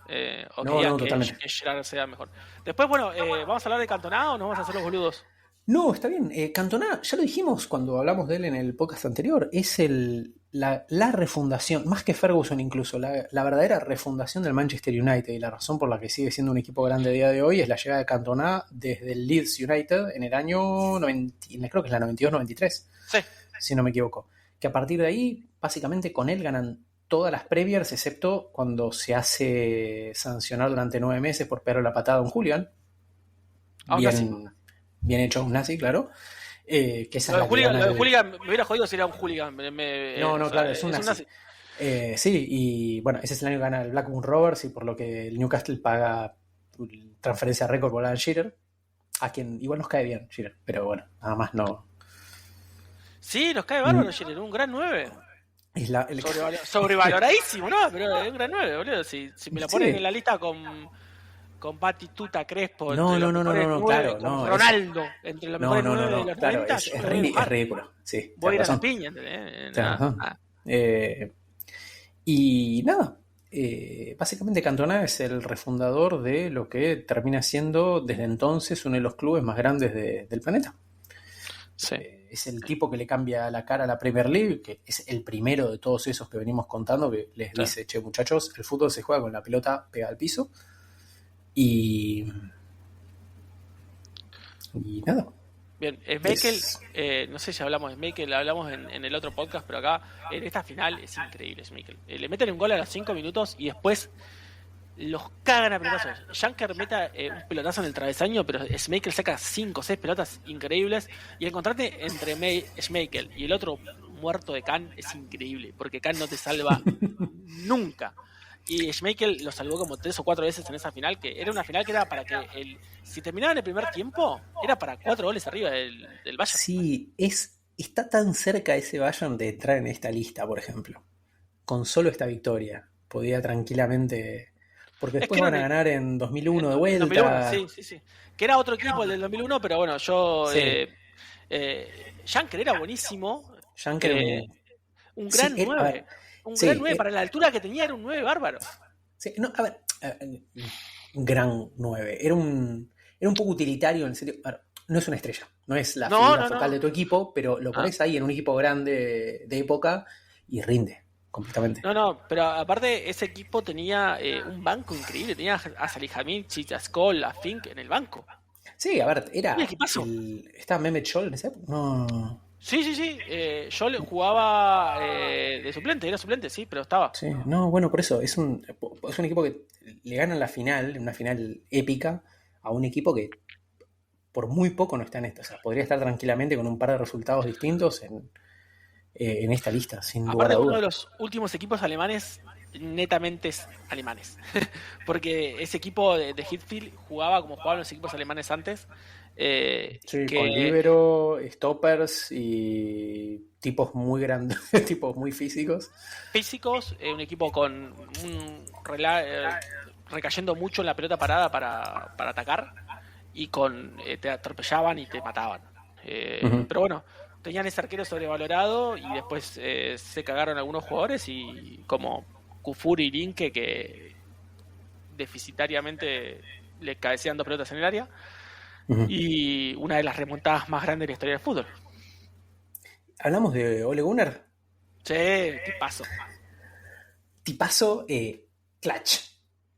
O que No, digan totalmente. que Gerard sea mejor. Después, bueno, ¿vamos a hablar de Cantona o nos vamos a hacer los boludos? No, está bien. Cantona, ya lo dijimos cuando hablamos de él en el podcast anterior, es la refundación, más que Ferguson incluso, la verdadera refundación del Manchester United, y la razón por la que sigue siendo un equipo grande a día de hoy es la llegada de Cantona desde el Leeds United en el año 90, creo que es la 92-93, Sí. si no me equivoco. Que a partir de ahí, básicamente con él ganan todas las Premiers, excepto cuando se hace sancionar durante 9 meses por pegarle la patada a un Julian. Aún así. Bien hecho, un nazi, claro. Que esa es la que gana Lo de Hooligan me hubiera jodido si era un hooligan. No, O sea, claro, es un nazi. Sí, y bueno, ese es el año que gana el Blackburn Rovers y por lo que el Newcastle paga transferencia récord por Alan Shearer, a quien igual nos cae bien Shearer, pero bueno, nada más no. Sí, nos cae bárbaro, Shearer, un gran 9. Es Sobrevaloradísimo, ¿no? Pero es un gran 9, boludo. Si me lo ponen Sí. en la lista con Batistuta, Crespo, No, entre los mejores no, 9, claro, con no. Ronaldo, entre los mejores 9 de los Claro, 90, yo lo voy a es dibujar. ridículo, sí, Voy a ir a tenés la razón. piña, ¿entendés? Tenés razón. Y nada, básicamente Cantona es el refundador de lo que termina siendo desde entonces uno de los clubes más grandes del planeta. Sí. Es el tipo que le cambia la cara a la Premier League, que es el primero de todos esos que venimos contando, que les dice, che muchachos, el fútbol se juega con la pelota pegada al piso. Y nada. Bien, Schmeichel, no sé si hablamos de Schmeichel, hablamos en el otro podcast, pero acá en esta final es increíble Schmeichel. Le meten un gol a los 5 minutos y después los cagan a pelotazos. Janker meta un pelotazo en el travesaño, pero Schmeichel saca 5 o 6 pelotas increíbles. Y el contraste entre Schmeichel y el otro muerto de Kahn es increíble, porque Kahn no te salva nunca. Y Schmeichel lo salvó como 3 o 4 veces en esa final, que era una final que era para que si terminaba en el primer tiempo, era para 4 goles arriba del Bayern. Sí, está tan cerca ese Bayern de entrar en esta lista, por ejemplo. Con solo esta victoria. Podía tranquilamente... Porque después van a ganar en 2001 de vuelta. 2001, sí. Que era otro equipo el del 2001, pero bueno, Janker era buenísimo. Janker un gran 9. Un gran 9. Para la altura que tenía, era un 9 bárbaro. Sí, no, a ver, un gran 9. Era un poco utilitario en el sentido. No es una estrella, no es la figura focal de tu equipo, pero lo pones ahí en un equipo grande de época y rinde completamente. No, pero aparte ese equipo tenía un banco increíble. Tenía a Salihamidzic, a Scholl, a Fink en el banco. Sí, a ver, era. ¿Estaba Mehmet Scholl en ese época? No. Sí. Yo jugaba de suplente, era suplente, sí, pero estaba. Sí, no, bueno, por eso. Es un equipo que le gana la final, una final épica, a un equipo que por muy poco no está en esta. O sea, podría estar tranquilamente con un par de resultados distintos en esta lista, sin lugar a dudas. Uno de los últimos equipos alemanes netamente alemanes. Porque ese equipo de Hitfield jugaba como jugaban los equipos alemanes antes. Con líbero, stoppers y tipos muy grandes, tipos muy físicos. Un equipo con recayendo mucho en la pelota parada para atacar y te atropellaban y te mataban. Pero bueno, tenían ese arquero sobrevalorado y después se cagaron algunos jugadores y como Kufur y Linke que deficitariamente le cabecean 2 pelotas en el área. Y una de las remontadas más grandes de la historia del fútbol. ¿Hablamos de Ole Gunnar? Sí, tipazo, clutch.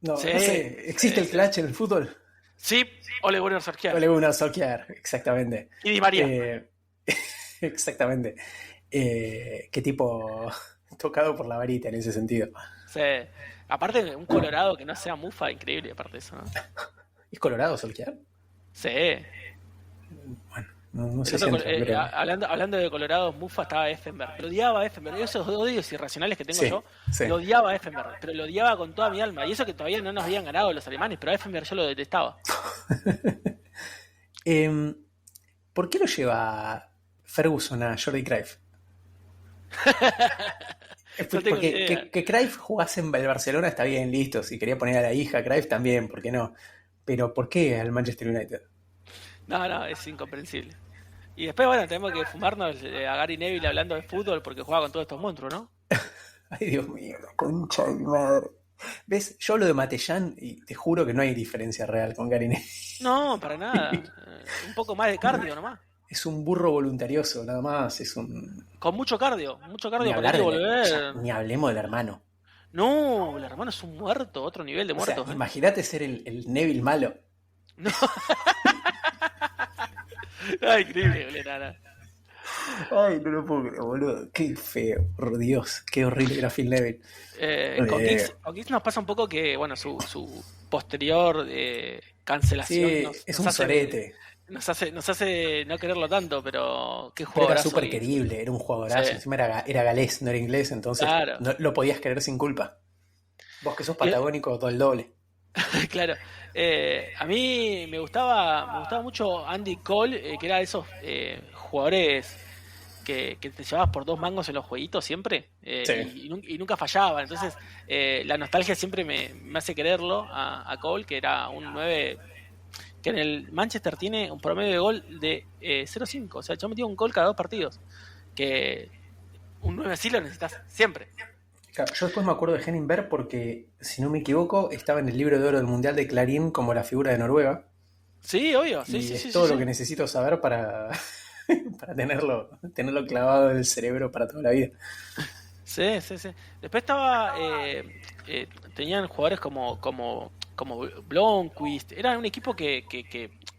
No sé, ¿existe el clutch en el fútbol? Sí, Ole Gunnar Solskjaer. Ole Gunnar Solskjaer, exactamente. Y Di María. Exactamente. Qué tipo tocado por la varita en ese sentido. Sí. Aparte, un Colorado que no sea Mufa, increíble, aparte de eso, ¿no? ¿Es Colorado Solskjaer? Sí. Bueno, no El sé si otro, entra, pero... hablando de Colorado, Mufa estaba Effenberg. Lo odiaba a Effenberg. Esos odios irracionales que tengo Sí, yo, sí. lo odiaba a Effenberg. Pero lo odiaba con toda mi alma. Y eso que todavía no nos habían ganado los alemanes, pero a Effenberg yo lo detestaba. ¿Por qué lo lleva Ferguson a Jordi Cruyff? No tengo ni Porque idea. que Cruyff jugase en el Barcelona está bien, listo. Si quería poner a la hija Cruyff también, ¿por qué no? Pero ¿por qué al Manchester United? No, es incomprensible. Y después, bueno, tenemos que fumarnos a Gary Neville hablando de fútbol porque juega con todos estos monstruos, ¿no? Ay, Dios mío, la concha de mi madre. ¿Ves? Yo hablo de Matellán y te juro que no hay diferencia real con Gary Neville. No, para nada. Un poco más de cardio nomás. Es un burro voluntarioso, nada más. Es un... Con mucho cardio Ni para ir hablar y ya, volver. ni hablemos del hermano. No, el hermano es un muerto, otro nivel de O sea, muertos, ¿eh? imagínate ser el Neville malo. No. Ay, increíble, boludo, nada. Ay, no lo puedo creer, boludo. Qué feo, por Dios. Qué horrible era Phil Neville. Con Giggs nos pasa un poco que, bueno, su posterior cancelación Sí, es un sorete. nos hace no quererlo tanto, pero qué Pero era jugadorazo súper Giggs. querible, era un Sí, jugadorazo. Encima era galés, no era inglés, entonces claro. lo podías querer sin culpa. Vos que sos Y, patagónico, todo el doble. claro. A mí me gustaba mucho Andy Cole, que era de esos jugadores que te llevabas por 2 mangos en los jueguitos siempre Sí. y nunca fallaban. Entonces, la nostalgia siempre me hace quererlo a Cole, que era un 9 que en el Manchester tiene un promedio de gol de 0,5. O sea, yo metí un gol cada 2 partidos. Que un 9 así lo necesitas siempre. Claro, yo después me acuerdo de Henning porque, si no me equivoco, estaba en el libro de oro del Mundial de Clarín como la figura de Noruega. Sí, obvio. Sí, Y sí, es sí, sí, todo lo sí. que necesito saber para, para tenerlo clavado en el cerebro para toda la vida. Sí, sí, sí. Después tenían jugadores como Blomqvist. Era un equipo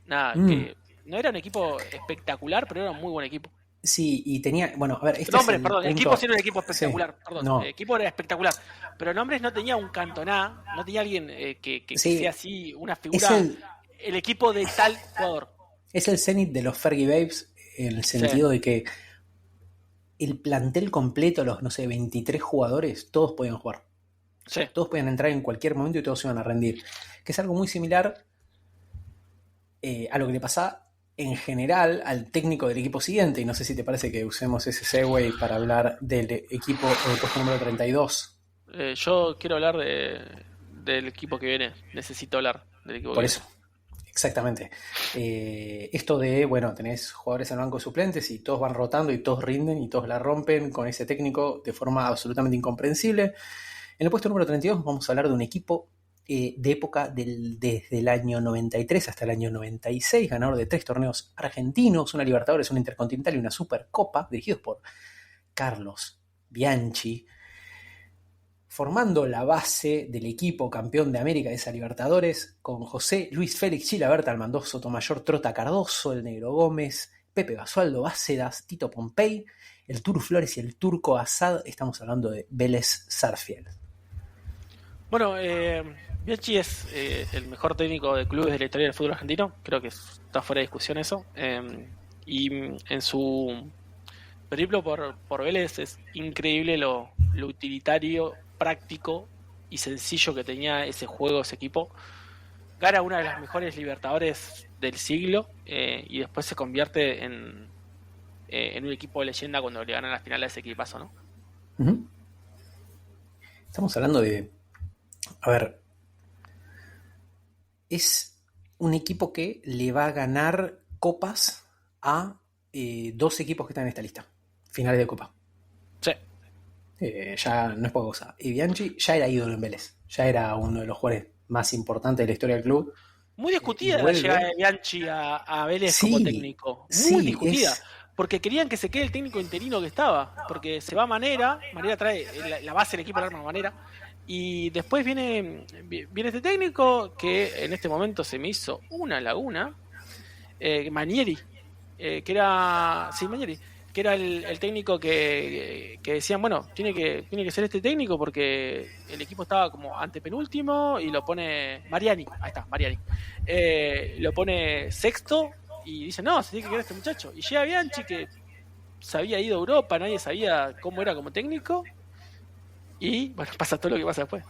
nada, Mm, que no era un equipo espectacular, pero era un muy buen equipo. sí, y tenía, bueno, a ver, este es Nombres, el perdón, el equipo punto. sí era un equipo Sí, espectacular, perdón, el no, equipo era espectacular, pero Nombres no tenía un Cantona, no tenía alguien que sea sí, así, una es figura, el, el equipo de tal jugador. es el cenit de los Fergie Babes en el Sí, sentido de que el plantel completo, los, no sé, 23 jugadores, todos podían jugar. O sí. sea, todos podían entrar en cualquier momento y todos se iban a rendir. Que es algo muy similar a lo que le pasa en general al técnico del equipo siguiente. Y no sé si te parece que usemos ese segue para hablar del equipo puesto número 32. Yo quiero hablar del equipo que viene, necesito hablar del equipo que Por viene. eso, exactamente. Esto de, bueno, tenés jugadores en el banco de suplentes y todos van rotando y todos rinden y todos la rompen con ese técnico de forma absolutamente incomprensible. En el puesto número 32 vamos a hablar de un equipo de época desde el año 93 hasta el año 96, ganador de 3 torneos argentinos, una Libertadores, una Intercontinental y una Supercopa, dirigidos por Carlos Bianchi, formando la base del equipo campeón de América de esa Libertadores, con José Luis Félix Chilaberta, Armando Sotomayor, Trota Cardoso, el Negro Gómez, Pepe Basualdo, Bácedas, Tito Pompey, el Turu Flores y el Turco Asad. Estamos hablando de Vélez Sarsfield. Bueno, Bianchi es el mejor técnico de clubes de la historia del fútbol argentino, creo que está fuera de discusión eso. Y en su periplo por Vélez es increíble lo utilitario, práctico y sencillo que tenía ese juego, ese equipo. Gana una de las mejores Libertadores del siglo y después se convierte en un equipo de leyenda cuando le ganan la final a ese equipazo, ¿no? Uh-huh. Estamos hablando de... A ver, es un equipo que le va a ganar copas a 2 equipos que están en esta lista. Finales de copa. Sí. Ya no es poca cosa. Y Bianchi ya era ídolo en Vélez. Ya era uno de los jugadores más importantes de la historia del club. Muy Y discutida la vuelve. llegada de Bianchi a Vélez Sí, como técnico. Muy sí, discutida. Porque querían que se quede el técnico interino que estaba. Porque se va Manera trae la base del equipo, la arma Manera. Y después viene este técnico que en este momento se me hizo una laguna. Manieri. Que era. Sí, Manieri. que era el técnico que decían, bueno, tiene que ser este técnico porque el equipo estaba como antepenúltimo y lo pone Mariani, ahí está, Mariani, lo pone sexto y dice, no, se tiene que quedar este muchacho. Y llega Bianchi, que se había ido a Europa, nadie sabía cómo era como técnico, y bueno, pasa todo lo que pasa después.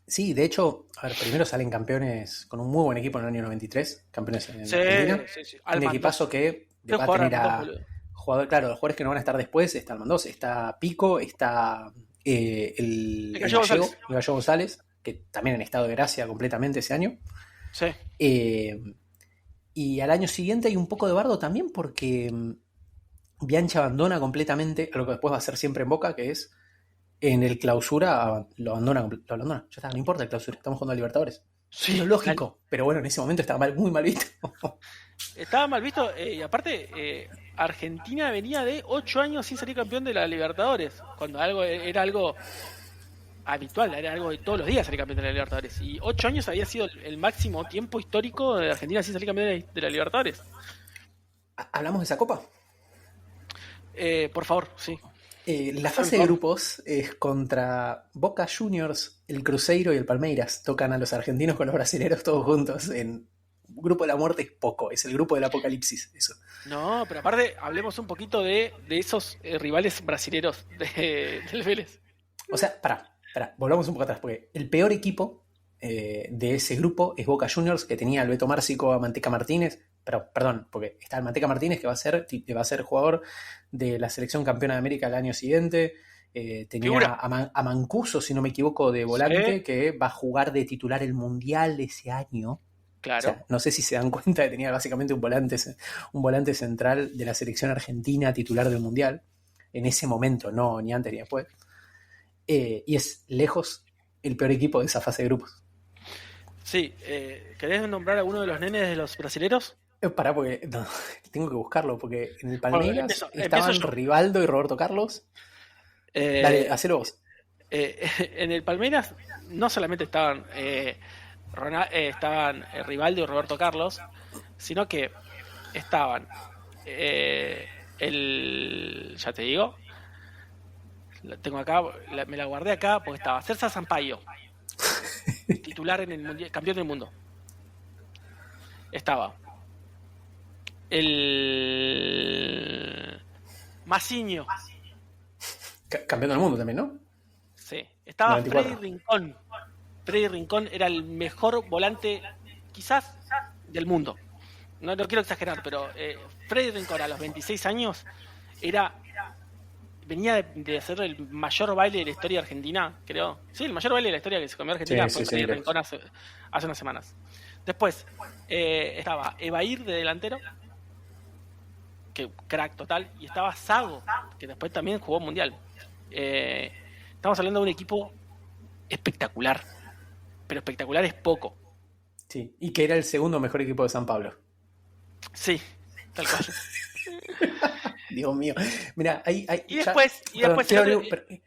Sí, de hecho, a ver, primero salen campeones con un muy buen equipo en el año 93, campeones en Argentina. Sí. Un equipazo que va a tener a jugadores, claro, los jugadores que no van a estar después, está Almandós, está Pico, está el Gallo González, que también en estado de gracia completamente ese año. Sí. Y al año siguiente hay un poco de bardo también porque Bianchi abandona completamente a lo que después va a ser siempre en Boca, que es en el clausura lo abandona. Ya está, no importa el clausura, estamos jugando a Libertadores. Sí, es lógico, pero bueno, en ese momento estaba muy mal visto. Estaba mal visto, y aparte, Argentina venía de 8 años sin salir campeón de la Libertadores, cuando era algo habitual, era algo de todos los días salir campeón de la Libertadores. Y 8 años había sido el máximo tiempo histórico de Argentina sin salir campeón de la Libertadores. ¿Hablamos de esa copa? Por favor, sí. La fase de grupos es contra Boca Juniors, el Cruzeiro y el Palmeiras. Tocan a los argentinos con los brasileños todos juntos. En grupo de la muerte es poco, es el grupo del apocalipsis. Eso. No, pero aparte, hablemos un poquito de esos rivales brasileros del Vélez. O sea, volvamos un poco atrás, porque el peor equipo de ese grupo es Boca Juniors, que tenía al Beto Márcico, a Manteca Martínez. Pero, perdón, porque está el Manteca Martínez, que va a ser jugador de la selección campeona de América el año siguiente. Tenía a Mancuso, si no me equivoco, de volante, sí, que va a jugar de titular el Mundial ese año. Claro. O sea, no sé si se dan cuenta que tenía básicamente un volante central de la selección argentina titular del Mundial. En ese momento, no ni antes ni después. Y es lejos el peor equipo de esa fase de grupos. Sí, ¿querés nombrar a alguno de los nenes de los brasileros? Pará, porque no, tengo que buscarlo, porque en el Palmeiras estaban Rivaldo y Roberto Carlos. Dale, hacelo vos. En el Palmeiras no solamente estaban Rivaldo y Roberto Carlos, sino que estaban ya te digo, tengo acá, me la guardé acá porque estaba Celso Sampaio, titular en el mundial, campeón del mundo. Estaba el Mazinho, campeón del mundo también, ¿no? Sí. Estaba Freddy Rincón. Freddy Rincón era el mejor volante quizás del mundo. No quiero exagerar, pero Freddy Rincón a los 26 años venía de hacer el mayor baile de la historia argentina, creo. Sí, el mayor baile de la historia que se comió Argentina fue Freddy Rincón hace unas semanas. Después estaba Evair de delantero, que crack total, y estaba Zago, que después también jugó mundial. Estamos hablando de un equipo espectacular, pero espectacular es poco. Sí, y que era el segundo mejor equipo de San Pablo. Sí, tal cual. Dios mío. Mira,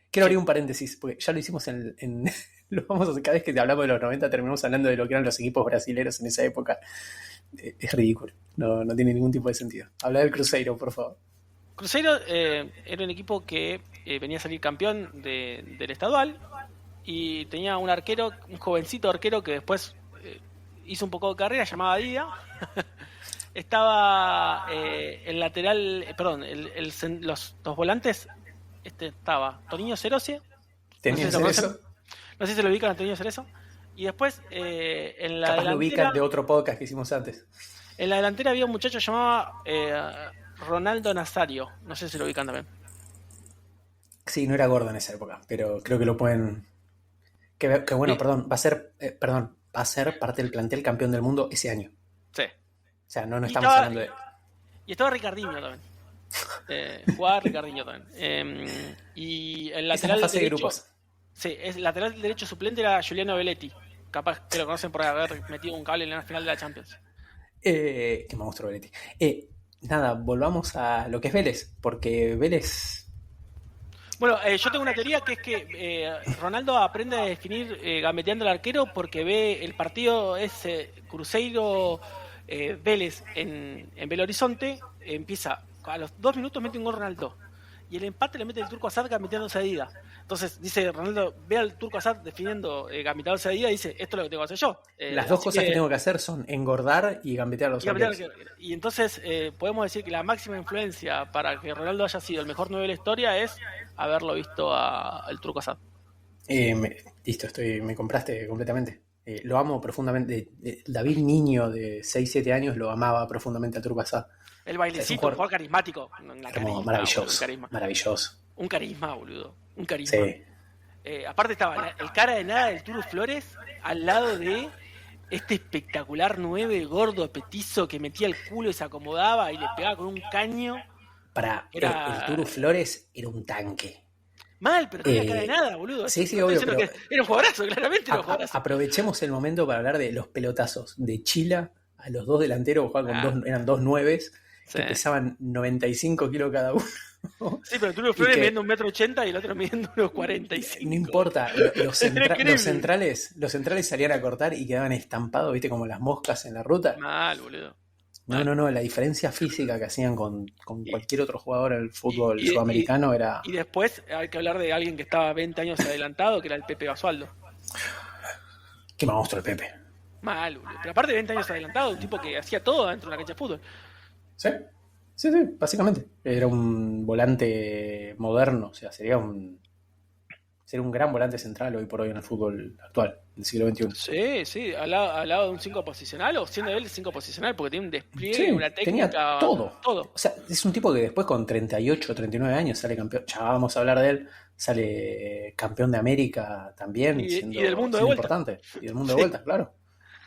quiero abrir un paréntesis, porque ya lo hicimos lo vamos a hacer cada vez que hablamos de los 90, terminamos hablando de lo que eran los equipos brasileños en esa época. Es ridículo, no tiene ningún tipo de sentido. Habla del Cruzeiro, por favor. Cruzeiro era un equipo que venía a salir campeón del estadual y tenía un jovencito arquero que después hizo un poco de carrera, llamaba Dida. Estaba el lateral, los volantes, estaba Toninho Ceroce. No sé si se lo ubican a Toninho Cerezo. Y después en la delantera, lo ubican de otro podcast que hicimos antes. En la delantera había un muchacho llamado Ronaldo Nazario. No sé si lo ubican también. Sí, no era gordo en esa época, pero creo que lo pueden. Que bueno, sí. Va a ser parte del plantel campeón del mundo ese año. Sí. O sea, no estamos hablando de. Y estaba Ricardinho también. Jugaba Ricardinho también. Y el lateral fase derecho, de grupos. Sí, el lateral derecho suplente era Giuliano Belletti. Capaz que lo conocen por haber metido un cable en la final de la Champions. Qué monstruo Belletti. Nada, volvamos a lo que es Vélez, porque Vélez. Bueno, yo tengo una teoría que es que Ronaldo aprende a definir gambeteando al arquero porque ve el partido ese Cruzeiro Vélez en Belo Horizonte empieza, a los 2 minutos mete un gol Ronaldo. Y el empate le mete el Turco Asad gamiteándose a Dida. Entonces dice Ronaldo, ve al Turco Asad definiendo gamiteándose a Dida y dice, esto es lo que tengo que hacer yo. Las dos cosas que tengo que hacer son engordar y gambetear a los arqueros. Y entonces podemos decir que la máxima influencia para que Ronaldo haya sido el mejor 9 de la historia es haberlo visto al Turco Asad. Listo, me compraste completamente. Lo amo profundamente. David niño de 6-7 años lo amaba profundamente al Turco Asad. El bailecito, un jugador carismático. Maravilloso. Maravilloso. Un carisma, boludo. Un carisma. Sí. Aparte estaba el cara de nada del Turu Flores al lado de este espectacular 9 gordo petizo que metía el culo y se acomodaba y le pegaba con un caño. El Turu Flores era un tanque. Mal, pero tenía cara de nada, boludo. Sí, obvio. Pero era un jugadorazo, claramente era un jugadorazo. Aprovechemos el momento para hablar de los pelotazos de Chila a los dos delanteros, eran dos nueves. Que pesaban 95 kilos cada uno. Sí, pero tú los Flores midiendo 1,80 m y el otro midiendo 1,45 m. No importa, los centrales salían a cortar y quedaban estampados, viste, como las moscas en la ruta. Mal, boludo. No, la diferencia física que hacían con cualquier otro jugador en el fútbol sudamericano era... Y después hay que hablar de alguien que estaba 20 años adelantado, que era el Pepe Basualdo. Qué monstruo el Pepe. Mal, boludo. Pero aparte de 20 años adelantado, un tipo que hacía todo dentro de una cancha de fútbol. Sí, básicamente. Era un volante moderno, o sea, sería un gran volante central hoy por hoy en el fútbol actual, del siglo XXI. Sí, al lado de un 5 posicional, o siendo él 5 posicional, porque tiene un despliegue, una técnica. Tenía todo. O sea, es un tipo que después con 38 o 39 años sale campeón, ya vamos a hablar de él, sale campeón de América también, y del mundo de vuelta. Importante. Y del mundo de vuelta, claro.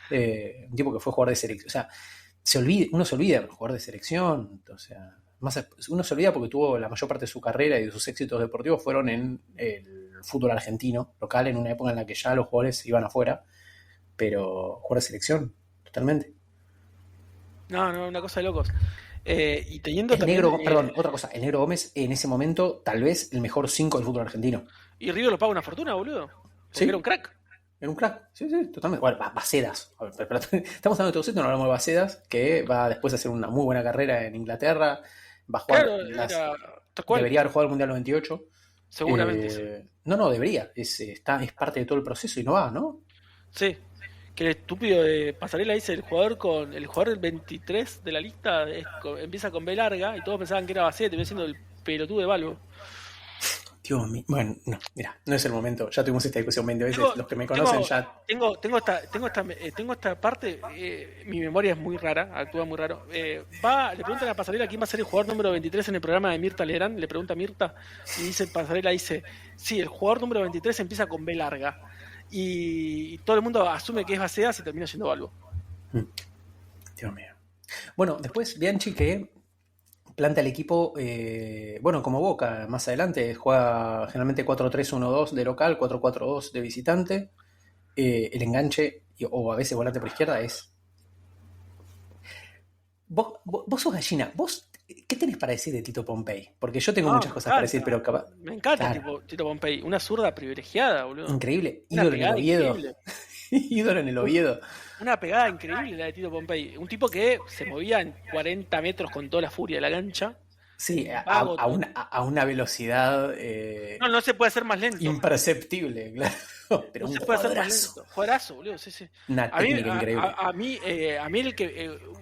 Un tipo que fue jugador de selección, o sea, uno se olvida de jugar de selección, o sea, uno se olvida porque tuvo la mayor parte de su carrera y de sus éxitos deportivos fueron en el fútbol argentino, local, en una época en la que ya los jugadores se iban afuera, pero jugar de selección, totalmente. No, una cosa de locos. Y teniendo también, otra cosa, el Negro Gómez en ese momento tal vez el mejor 5 del fútbol argentino. Y River lo paga una fortuna, boludo. Sí. Era un crack. Era un crack, sí, totalmente. Bueno, Bacedas. Estamos hablando de Teucito, no hablamos de Bacedas, que va después a hacer una muy buena carrera en Inglaterra. Va a jugar. Debería haber jugado el Mundial 98. Seguramente. No, debería. Es parte de todo el proceso y no va, ¿no? Sí. Que el estúpido de Pasarela dice el jugador del 23 de la lista empieza con B larga y todos pensaban que era Bacedas, te voy siendo el pelotudo de Balbo. Bueno, no, mira, no es el momento. Ya tuvimos esta discusión 20 veces. Los que me conocen ya. Tengo esta parte. Mi memoria es muy rara, actúa muy raro. Le preguntan a Pasarela quién va a ser el jugador número 23 en el programa de Mirta Legrand. Le pregunta a Mirta y Pasarela dice: sí, el jugador número 23 empieza con B larga. Y todo el mundo asume que es Bacedas y termina siendo Balbo. Dios mío. Bueno, después Bianchi que planta el equipo, como Boca, más adelante, juega generalmente 4-3-1-2 de local, 4-4-2 de visitante. El enganche, o a veces volante por izquierda, es... Vos sos gallina, ¿qué tenés para decir de Tito Pompey? Porque yo tengo muchas cosas para decir, pero capaz... Me encanta Tito Pompey, una zurda privilegiada, boludo. Increíble, ídolo en el Oviedo. Ídolo en el Oviedo. Una pegada increíble la de Tito Pompey. Un tipo que se movía en 40 metros con toda la furia de la cancha. Sí, a una velocidad... no se puede hacer más lento. Imperceptible, claro. Pero no se puede hacer más lento. Jugadorazo, boludo, sí. Una técnica increíble. A mí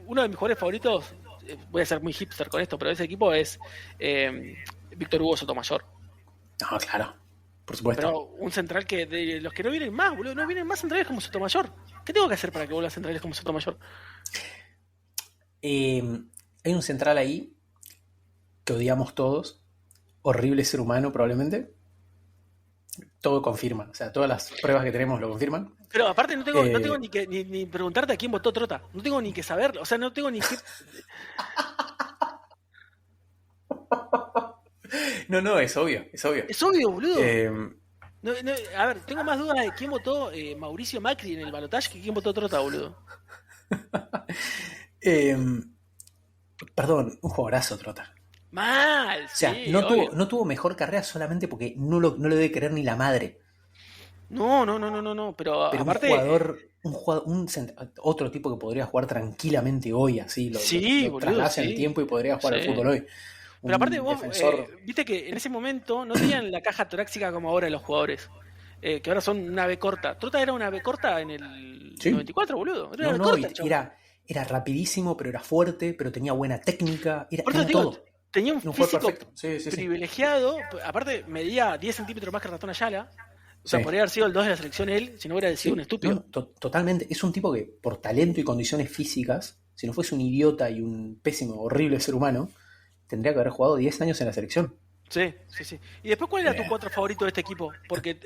uno de mis jugadores favoritos, voy a ser muy hipster con esto, pero ese equipo es Víctor Hugo Sotomayor. No, claro. Por supuesto. Pero un central que de los que no vienen más, boludo, no vienen más centrales como Sotomayor. ¿Qué tengo que hacer para que vuelvan centrales como Sotomayor? Hay un central ahí que odiamos todos. Horrible ser humano, probablemente. Todo confirma. O sea, todas las pruebas que tenemos lo confirman. Pero aparte no tengo ni que ni preguntarte a quién votó Trota. No tengo ni que saberlo. O sea, no tengo ni que... No, es obvio. Es obvio, boludo. A ver, tengo más dudas de quién votó Mauricio Macri en el balotaje que quién votó Trota, boludo. Perdón, un jugadorazo Trota. Mal, o sea, sí, no tuvo mejor carrera solamente porque no le debe querer ni la madre. No, pero aparte... otro tipo que podría jugar tranquilamente hoy, así, lo boludo, traslasa en el tiempo y podría jugar al fútbol hoy. Pero aparte vos, viste que en ese momento no tenían la caja torácica como ahora los jugadores, que ahora son una B corta. Trota era una B corta en el 94, boludo. Era una B corta, era rapidísimo, pero era fuerte, pero tenía buena técnica, era digo, todo. Tenía un físico privilegiado, aparte medía 10 centímetros más que Ratón Ayala. O sea, podría haber sido el 2 de la selección él, si no hubiera sido un estúpido. Totalmente. Es un tipo que, por talento y condiciones físicas, si no fuese un idiota y un pésimo, horrible ser humano, tendría que haber jugado 10 años en la selección. Sí. ¿Y después cuál era tu 4 favorito de este equipo? Porque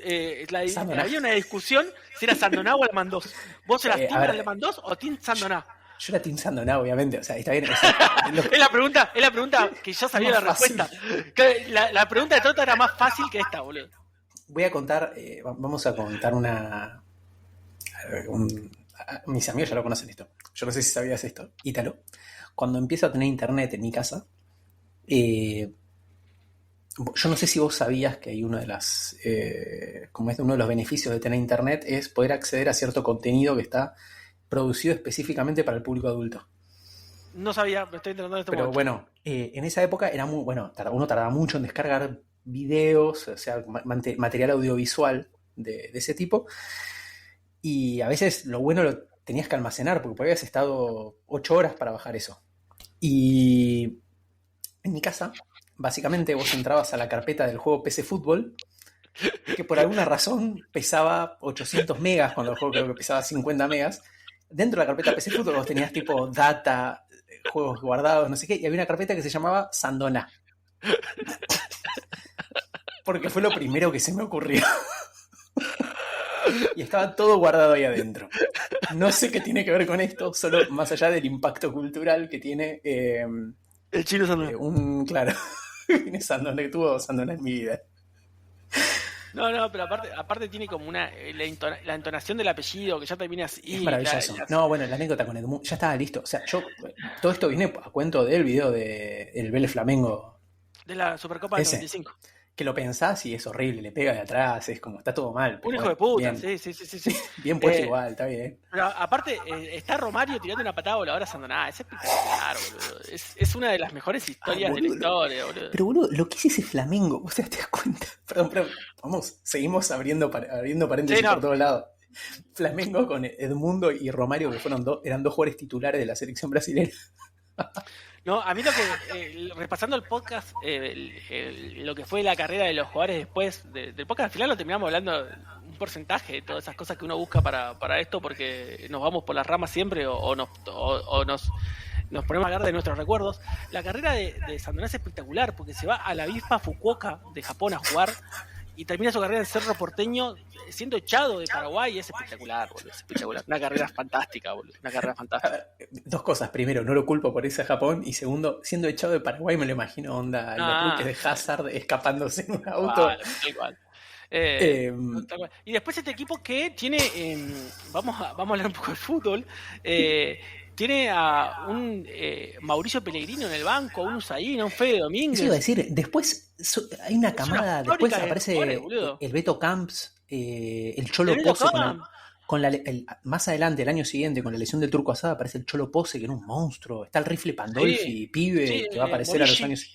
había una discusión si era Sandoná o Alemán 2. ¿Vos eras Team Alemán 2 o Team Sandoná? Yo era Team Sandoná, obviamente. O sea, está bien. Es la pregunta que yo sabía la respuesta. La pregunta de Trota era más fácil que esta, boludo. Voy a contar, vamos a contar mis amigos ya lo conocen esto. Yo no sé si sabías esto. Ítalo. Cuando empiezo a tener internet en mi casa, yo no sé si vos sabías que hay uno de los beneficios de tener internet es poder acceder a cierto contenido que está producido específicamente para el público adulto. No sabía, me estoy enterando de esto. Pero bueno, en esa época era muy uno tardaba mucho en descargar videos, o sea, material audiovisual de ese tipo, y a veces lo bueno lo tenías que almacenar porque habías estado 8 horas para bajar eso. Y en mi casa, básicamente vos entrabas a la carpeta del juego PC Fútbol, que por alguna razón pesaba 800 megas cuando el juego creo que pesaba 50 megas. Dentro de la carpeta PC Fútbol vos tenías tipo data, juegos guardados, no sé qué, y había una carpeta que se llamaba Sandoná. Porque fue lo primero que se me ocurrió. Y estaba todo guardado ahí adentro. No sé qué tiene que ver con esto, solo más allá del impacto cultural que tiene el chino Sandoná. Claro, que tuvo Sandoná en mi vida. No, pero aparte tiene como la entonación del apellido que ya te viene así. Es maravilloso. No, bueno, la anécdota con Edmundo ya estaba listo. O sea, todo esto viene a cuento del video del Vélez Flamengo. De la Supercopa del 95. Que lo pensás y es horrible, le pega de atrás, es como, está todo mal. Un hijo de puta, bien, sí. Bien puesto igual, está bien. Pero aparte, está Romario tirando una patada voladora a Sandoná, es espectacular, boludo. Es una de las mejores historias de la historia, boludo. Pero boludo, lo que es ese Flamengo, o sea, te das cuenta. Perdón, vamos, seguimos abriendo paréntesis por todos lados. Flamengo con Edmundo y Romario, que eran dos jugadores titulares de la selección brasileña. No, a mí lo que, repasando el podcast, lo que fue la carrera de los jugadores después del podcast, al final lo terminamos hablando un porcentaje de todas esas cosas que uno busca para esto, porque nos vamos por las ramas siempre o nos ponemos a hablar de nuestros recuerdos. La carrera de Sandoná es espectacular, porque se va a la avispa Fukuoka de Japón a jugar y termina su carrera en Cerro Porteño siendo echado de Paraguay. Es espectacular, boludo, es espectacular. Una carrera fantástica, boludo, una carrera fantástica. Dos cosas: primero, no lo culpo por irse a Japón, y segundo, siendo echado de Paraguay me lo imagino onda los truques de Hazard escapándose en un auto. Igual. Y después este equipo que tiene, vamos a hablar un poco de fútbol, tiene a un Mauricio Pellegrino en el banco, un Usain, un Fede Domínguez. Eso iba a decir, después hay una camada, después aparece el Beto Camps, el Cholo Pose, más adelante, el año siguiente, con la lesión del Turco Asada, aparece el Cholo Pose, que era un monstruo. Está el Rifle Pandolfi, pibe, que va a aparecer Borici, a los años.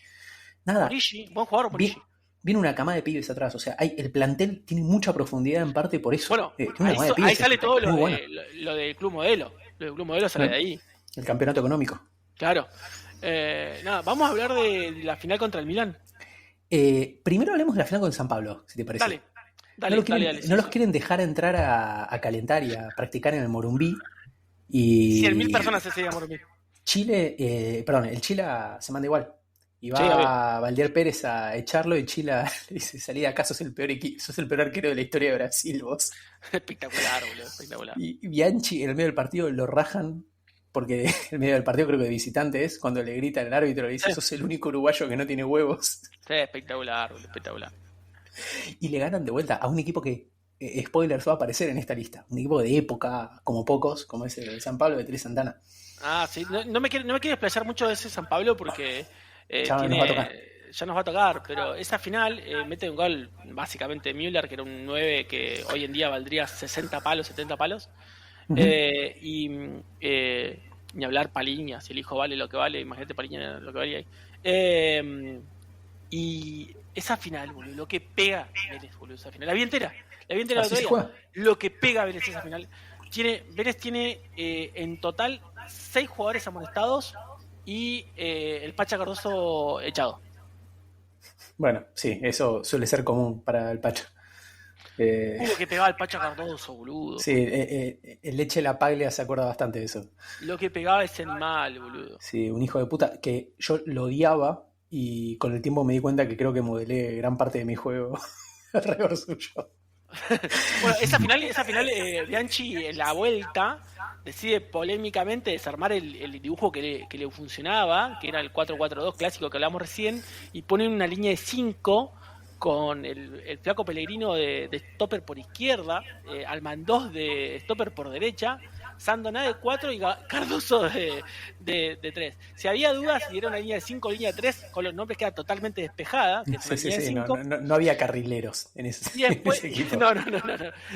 Nada. Buen jugador, Borici. Viene una camada de pibes atrás, o sea, el plantel tiene mucha profundidad en parte por eso. Bueno, ahí sale todo lo del Club Modelo. Lo del Club Modelo sale de ahí. El campeonato económico. Claro. Vamos a hablar de la final contra el Milan. Primero hablemos de la final con San Pablo, si te parece. Dale. No los quieren dejar entrar a calentar y a practicar en el Morumbí. 100.000 personas ese día, Morumbí. El Chila se manda igual. Y va Valdier Pérez a echarlo, y Chila le dice: salí de acá, sos el peor arquero de la historia de Brasil, vos. Espectacular, boludo, espectacular. Y Bianchi en el medio del partido lo rajan, porque el medio del partido creo que de visitante es, cuando le grita al árbitro, le dice: sos el único uruguayo que no tiene huevos. Sí, espectacular, boludo, espectacular. Y le ganan de vuelta a un equipo que, spoilers, va a aparecer en esta lista. Un equipo de época, como pocos, como es el de San Pablo de Tele Santana. Sí, no me quiero explayar mucho de ese San Pablo porque ya nos va a tocar, pero esa final mete un gol básicamente Müller, que era un 9 que hoy en día valdría 60 palos, 70 palos, Ni hablar Paliña, si el hijo vale lo que vale, imagínate Paliña lo que vale ahí. Y esa final, boludo, lo que pega Vélez, boludo, esa final. La vi entera la todavía. Lo que pega Vélez esa final. Vélez tiene en total 6 jugadores amonestados y el Pacha Cardoso echado. Bueno, sí, eso suele ser común para el Pacha. Lo que pegaba el Pacha Cardoso, boludo. Sí, el Leche La Paglia se acuerda bastante de eso. Lo que pegaba ese animal, boludo. Sí, un hijo de puta que yo lo odiaba y con el tiempo me di cuenta que creo que modelé gran parte de mi juego alrededor suyo. Bueno, esa final Bianchi en la vuelta decide polémicamente desarmar el dibujo que le funcionaba, que era el 4-4-2 clásico que hablamos recién, y pone una línea de 5 con el flaco Pellegrino de stopper por izquierda, Almandós de stopper por derecha, Sandoná de 4 y Cardoso de 3. Si había dudas si era una línea de 5 o línea de 3, con los nombres queda totalmente despejada. Que sí, no había carrileros en ese, después, en ese equipo. No.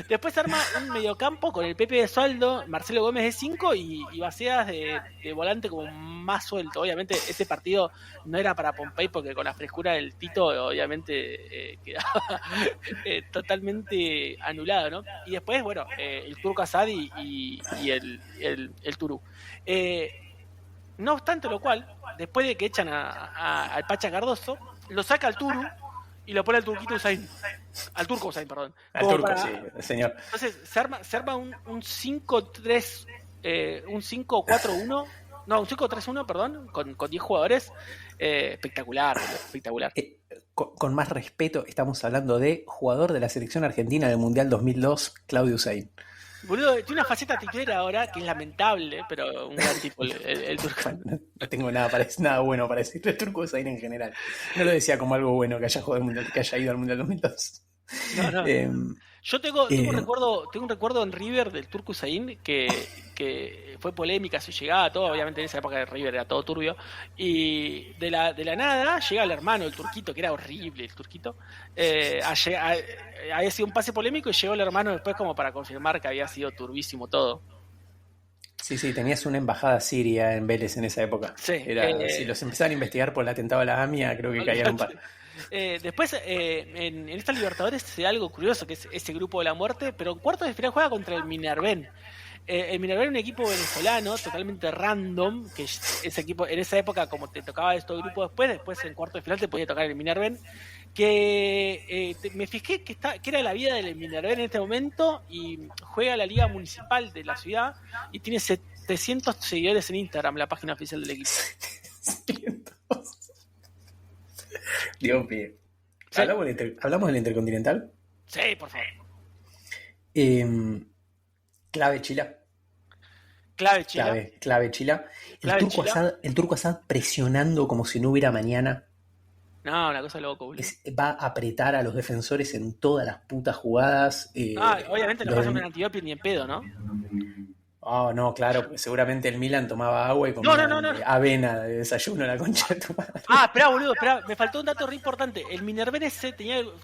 Después arma un mediocampo con el Pepe de Sualdo, Marcelo Gómez de 5 y Baceas de volante como más suelto. Obviamente ese partido no era para Pompey porque con la frescura del Tito obviamente quedaba totalmente anulado, ¿no? Y después, bueno, el Turco Asad y el Turú. No obstante lo cual, después de que echan al Pacha Cardoso, lo saca al Turú y lo pone al Turquito Usain. Al Turco Usain, perdón. Al Turco, sí, señor. Entonces se arma un 5-3, un 5-4-1, no, un 5-3-1, perdón, con 10 jugadores. Espectacular. Con más respeto, estamos hablando de jugador de la selección argentina del Mundial 2002, Claudio Usain. Boludo, tiene una faceta titular ahora que es lamentable, pero un gran tipo el Turco. Bueno, no tengo nada bueno para decir del Turco Usain en general. No lo decía como algo bueno que haya jugado el Mundial, que haya ido al Mundial 2002. No. Yo tengo un recuerdo en River del Turco Usain que fue polémica su llegada, todo, obviamente en esa época de River era todo turbio, y de la nada llega el hermano, el Turquito, que era horrible el Turquito, había sido un pase polémico y llegó el hermano después como para confirmar que había sido turbísimo todo. Sí, tenías una embajada siria en Vélez en esa época. Sí, si los empezaban a investigar por el atentado a la AMIA, creo que caían un par. Después, en esta Libertadores se da algo curioso, que es ese grupo de la muerte, pero en cuartos de final juega contra el Minervén. El Minervén es un equipo venezolano, totalmente random, que ese equipo, en esa época, como te tocaba estos grupos después en cuartos de final te podía tocar el Minervén, que me fijé que era la vida del Minervén en este momento, y juega la Liga Municipal de la ciudad, y tiene 700 seguidores en Instagram, la página oficial del equipo. 700. Dios mío. ¿Sí? ¿Hablamos del Intercontinental? Sí, por favor. Clave Chila. El Turco Asad presionando como si no hubiera mañana. No, una cosa loco, boludo. Va a apretar a los defensores en todas las putas jugadas. Obviamente no pasa en Antioquia ni en pedo, ¿no? Oh, no, claro, porque seguramente el Milan tomaba agua y comía avena de desayuno, la concha de tu madre. Esperá, boludo, me faltó un dato re importante. El Minervén ese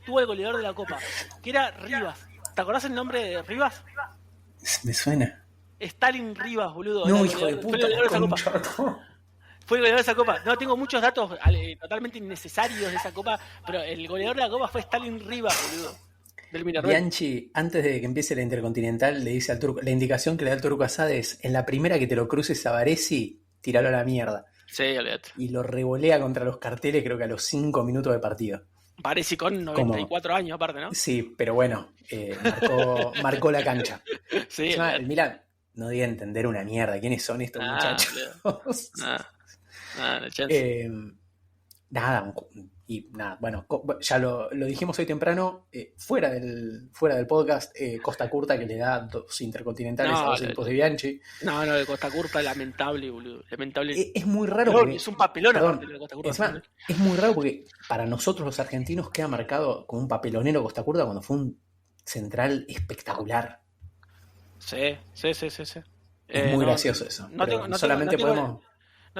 tuvo el goleador de la Copa, que era Rivas. ¿Te acordás el nombre de Rivas? Me suena. Stalin Rivas, boludo. No, hijo de puta, fue el goleador de esa Copa. No, tengo muchos datos totalmente innecesarios de esa Copa, pero el goleador de la Copa fue Stalin Rivas, boludo. Bianchi, antes de que empiece la Intercontinental, le dice al Turco, la indicación que le da el Turco Asad es: en la primera que te lo cruces a Baresi, tiralo a la mierda. Sí, olvídate. Y lo revolea contra los carteles, creo que a los 5 minutos de partido. Baresi con 94 años aparte, ¿no? Sí, pero bueno, marcó la cancha. Sí, el Milan no dio a entender una mierda. ¿Quiénes son estos muchachos? Nada, bueno, ya lo dijimos hoy temprano, fuera del podcast, Costa Curta, que le da 2 intercontinentales a los equipos de Bianchi. No, de Costa Curta, lamentable, boludo. Lamentable. Es muy raro. Porque, es un papelón aparte de Costa Curta. Es muy raro porque para nosotros los argentinos queda marcado como un papelonero Costa Curta cuando fue un central espectacular. Sí. Es muy gracioso eso. No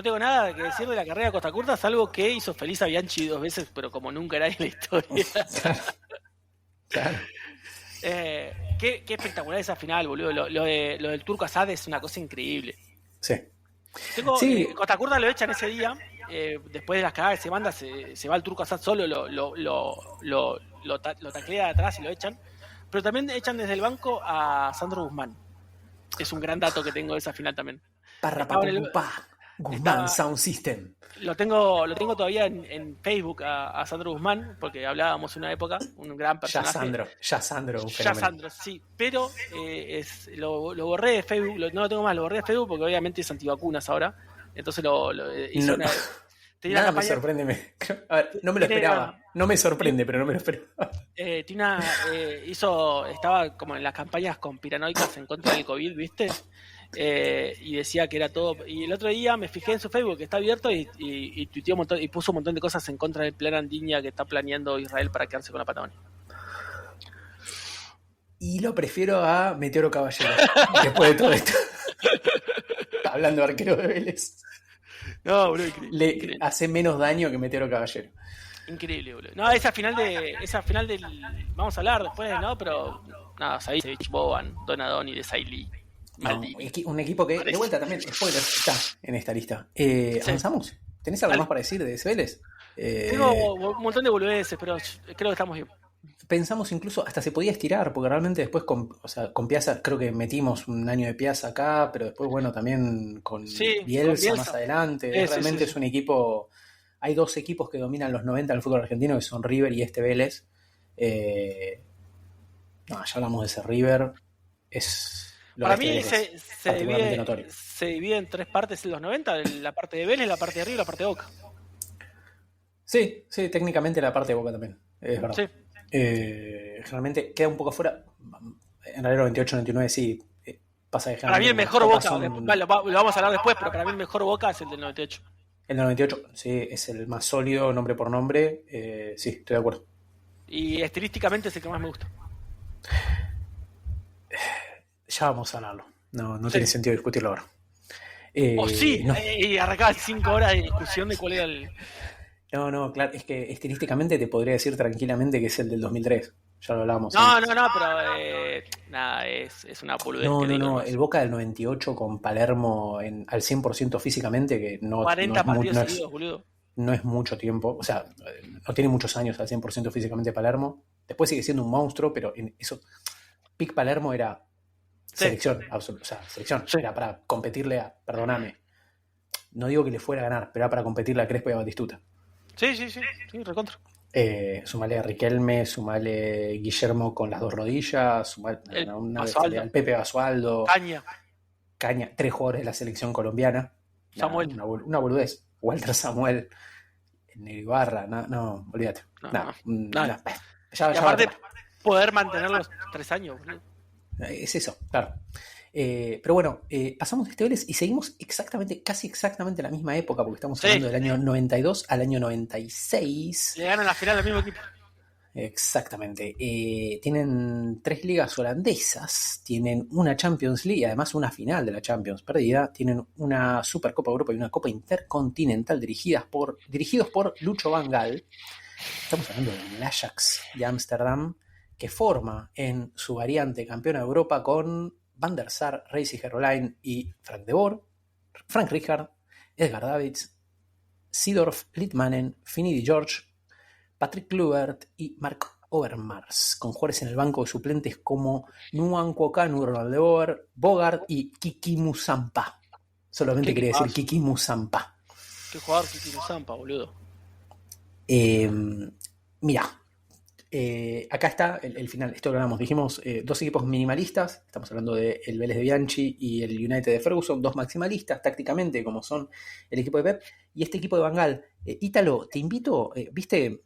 tengo nada que decir de la carrera de Costa Curta, salvo que hizo feliz a Bianchi 2 veces, pero como nunca era en la historia. Claro. qué espectacular esa final, boludo. Lo del Turco Asad es una cosa increíble. Sí. Sí. Costa Curta lo echan ese día, después de las cagadas que se manda, se va el Turco Asad solo, lo taclea de atrás y lo echan. Pero también echan desde el banco a Sandro Guzmán. Es un gran dato que tengo de esa final también. Guzmán Sound System. Lo tengo todavía en Facebook a Sandro Guzmán, porque hablábamos una época, un gran personaje. Ya Sandro, sí, pero lo borré de Facebook, no lo tengo más, lo borré de Facebook porque obviamente es antivacunas ahora, entonces hizo una... Nada me sorprende. A ver, no me lo esperaba. No me sorprende, pero no me lo esperaba. Estaba como en las campañas conspiranoicas en contra del COVID, ¿viste? Y decía que era todo. Y el otro día me fijé en su Facebook que está abierto y tuiteó un montón, y puso un montón de cosas en contra del plan Andiña que está planeando Israel para quedarse con la Patagonia. Y lo prefiero a Meteoro Caballero después de todo esto. Hablando de arquero de Vélez. No, boludo, increíble. Hace menos daño que Meteoro Caballero. Increíble, boludo. No, esa final del vamos a hablar después, ¿no? Pero nada, Savicevic, Boban, Donadoni, Desailly, Maldini. Un equipo que, de vuelta también, spoiler, está en esta lista. ¿Avanzamos? ¿Tenés algo más para decir de ese Vélez? Tengo un montón de boludeces, pero creo que estamos bien. Pensamos incluso, hasta se podía estirar, porque realmente después con Piazza, creo que metimos un año de Piazza acá, pero después, bueno, también con Bielsa más adelante. Realmente es un equipo. Hay dos equipos que dominan los 90 en el fútbol argentino, que son River y este Vélez. Ya hablamos de ese River. Para mí se divide en tres partes en los 90, la parte de Vélez, la parte de River y la parte de Boca. Sí, técnicamente la parte de Boca también, es verdad. Sí. Generalmente queda un poco fuera. En realidad 98-99 sí pasa de para mí el mejor Boca, lo vamos a hablar después, pero para mí el mejor Boca es el del 98. El del 98, sí, es el más sólido, nombre por nombre. Sí, estoy de acuerdo. Y estilísticamente es el que más me gusta. Ya vamos a hablarlo. No tiene sentido discutirlo ahora. Y arrancaba 5 horas de discusión de cuál era el... No, claro, es que estilísticamente te podría decir tranquilamente que es el del 2003. Ya lo hablábamos. No, pero nada, es una boludez. No, el Boca del 98 con Palermo al 100% físicamente, que 40 partidos seguidos, boludo. No es mucho tiempo, o sea, no tiene muchos años al 100% físicamente Palermo. Después sigue siendo un monstruo, pero en eso, Pic Palermo era selección, absoluta, o sea, selección, era para competirle perdóname, no digo que le fuera a ganar, pero era para competirle a Crespo y a Batistuta. Sí, recontra. Sumale a Riquelme, sumale Guillermo con las dos rodillas, sumale al Pepe Basualdo, Caña, 3 jugadores de la selección colombiana. Samuel. Una boludez. Walter Samuel, Negro Ibarra, no, olvídate. Nada. Ya aparte, poder mantenerlos 3 años, boludo. Es eso, claro. Pero bueno, pasamos de este Vélez y seguimos casi exactamente la misma época, porque estamos hablando del año 92 al año 96. Le ganan la final al mismo equipo. Exactamente. Tienen 3 ligas holandesas, tienen una Champions League y además una final de la Champions perdida, tienen una Supercopa Europa y una Copa Intercontinental dirigidos por Lucho Van Gaal. Estamos hablando del Ajax de Ámsterdam, que forma en su variante campeona de Europa con Van der Sar, Reisi Gerolijn y Frank de Boer, Frank Rijkaard, Edgar Davids, Seedorf, Litmanen, Finidi George, Patrick Kluivert y Mark Overmars, con jugadores en el banco de suplentes como Nwankwo Kanu, Ronald de Boer, Bogart y Kiki Musampa. Solamente quería decir Kiki Musampa. ¿Qué jugador Kiki Musampa, boludo? Mira, acá está el final, esto lo hablamos, dijimos 2 equipos minimalistas, estamos hablando del Vélez de Bianchi y el United de Ferguson, 2 maximalistas tácticamente como son el equipo de Pep y este equipo de Van Gaal. Ítalo, te invito, viste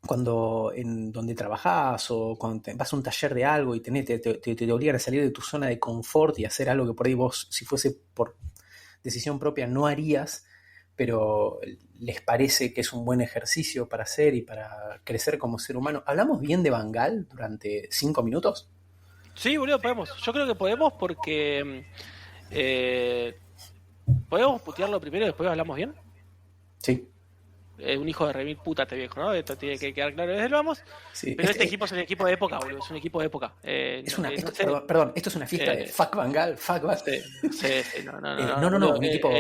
cuando en donde trabajás o cuando vas a un taller de algo y te obligan a salir de tu zona de confort y hacer algo que por ahí vos, si fuese por decisión propia, no harías, pero les parece que es un buen ejercicio para hacer y para crecer como ser humano. ¿Hablamos bien de Van Gaal durante 5 minutos? Sí, boludo, podemos. Yo creo que podemos porque podemos putearlo primero y después hablamos bien. Sí. Un hijo de remil puta este viejo, ¿no? Esto tiene que quedar claro desde el vamos. Sí, Pero este equipo es un equipo de época, boludo. Es un equipo de época. Perdón, esto es una fiesta de fuck Van Gaal, fuck Van. Sí, No, un equipo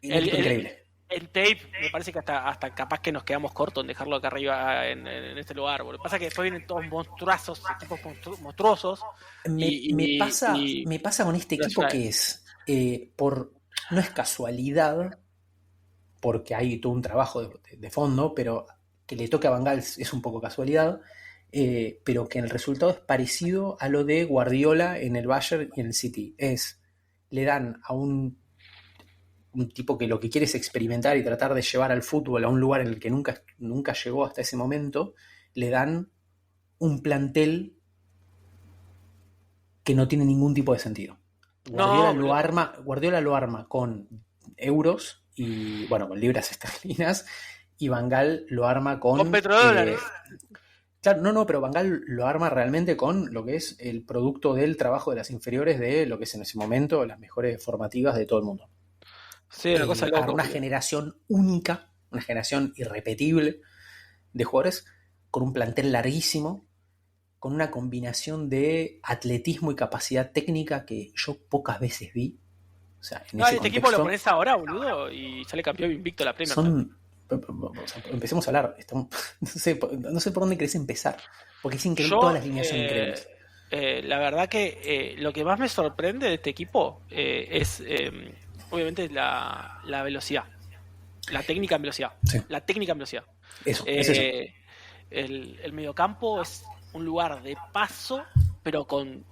increíble. El tape, me parece que hasta capaz que nos quedamos cortos en dejarlo acá arriba en este lugar, boludo. Pasa que después vienen todos monstruosos, equipos monstruosos. Me pasa con este equipo que es, no es casualidad, porque hay todo un trabajo de fondo, pero que le toque a Van Gaal es un poco casualidad, pero que el resultado es parecido a lo de Guardiola en el Bayern y en el City. Le dan a un tipo que lo que quiere es experimentar y tratar de llevar al fútbol a un lugar en el que nunca llegó hasta ese momento, le dan un plantel que no tiene ningún tipo de sentido. Guardiola lo arma con euros y, bueno, con libras esterlinas, y Van Gaal lo arma con petrodólares. Claro, pero Van Gaal lo arma realmente con lo que es el producto del trabajo de las inferiores de lo que es en ese momento las mejores formativas de todo el mundo. Sí, una cosa loca. Una generación única, una generación irrepetible de jugadores con un plantel larguísimo, con una combinación de atletismo y capacidad técnica que yo pocas veces vi. O sea, en ese este equipo lo pones ahora, boludo, y sale campeón invicto la Premier. Empecemos a hablar. No sé por dónde querés empezar, porque es increíble, todas las líneas son increíbles. La verdad que lo que más me sorprende de este equipo es obviamente la velocidad, la técnica en velocidad. Sí. La técnica en velocidad. Eso, es eso. El mediocampo es un lugar de paso, pero con...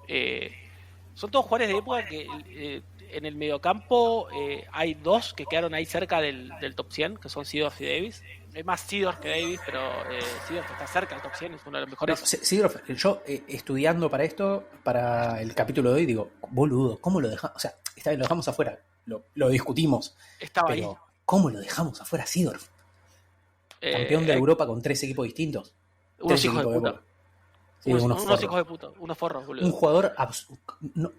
son todos jugadores de época que en el mediocampo hay dos que quedaron ahí cerca del top 100, que son Seedorf y Davis. Hay más Seedorf que Davis, pero Seedorf está cerca del top 100, es uno de los mejores. Seedorf, yo estudiando para esto, para el capítulo de hoy, digo, boludo, ¿cómo lo dejamos? O sea, esta vez lo dejamos afuera, lo discutimos. Estaba pero ahí. ¿Cómo lo dejamos afuera Seedorf? Campeón de Europa con 3 equipos distintos. Unos hijos de puta. Sí, unos hijos de puta, unos forros, boludo. Un jugador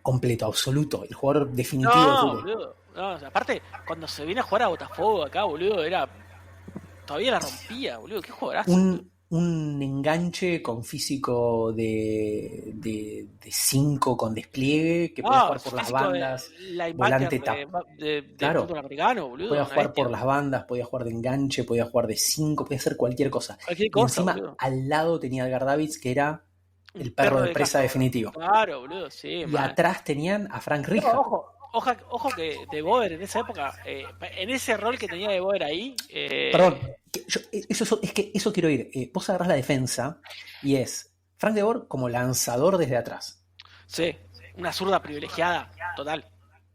completo, absoluto, el jugador definitivo del fútbol. Boludo. No, o sea, aparte, cuando se viene a jugar a Botafogo acá, boludo, todavía la rompía, boludo, qué jugadorazo. Un enganche con físico de 5 con despliegue, que puede jugar por las bandas, volante claro, americano, boludo, podía jugar por las bandas, podía jugar de enganche, podía jugar de 5, podía hacer cualquier cosa. Y encima, boludo, al lado tenía a Edgar Davids, que era el perro de presa definitivo. Claro, boludo, sí. Y atrás tenían a Frank Rijkaard. Ojo que De Boer en esa época, en ese rol que tenía De Boer ahí... Perdón, eso quiero ir. Vos agarrás la defensa y es Frank De Boer como lanzador desde atrás. Sí, una zurda privilegiada, total.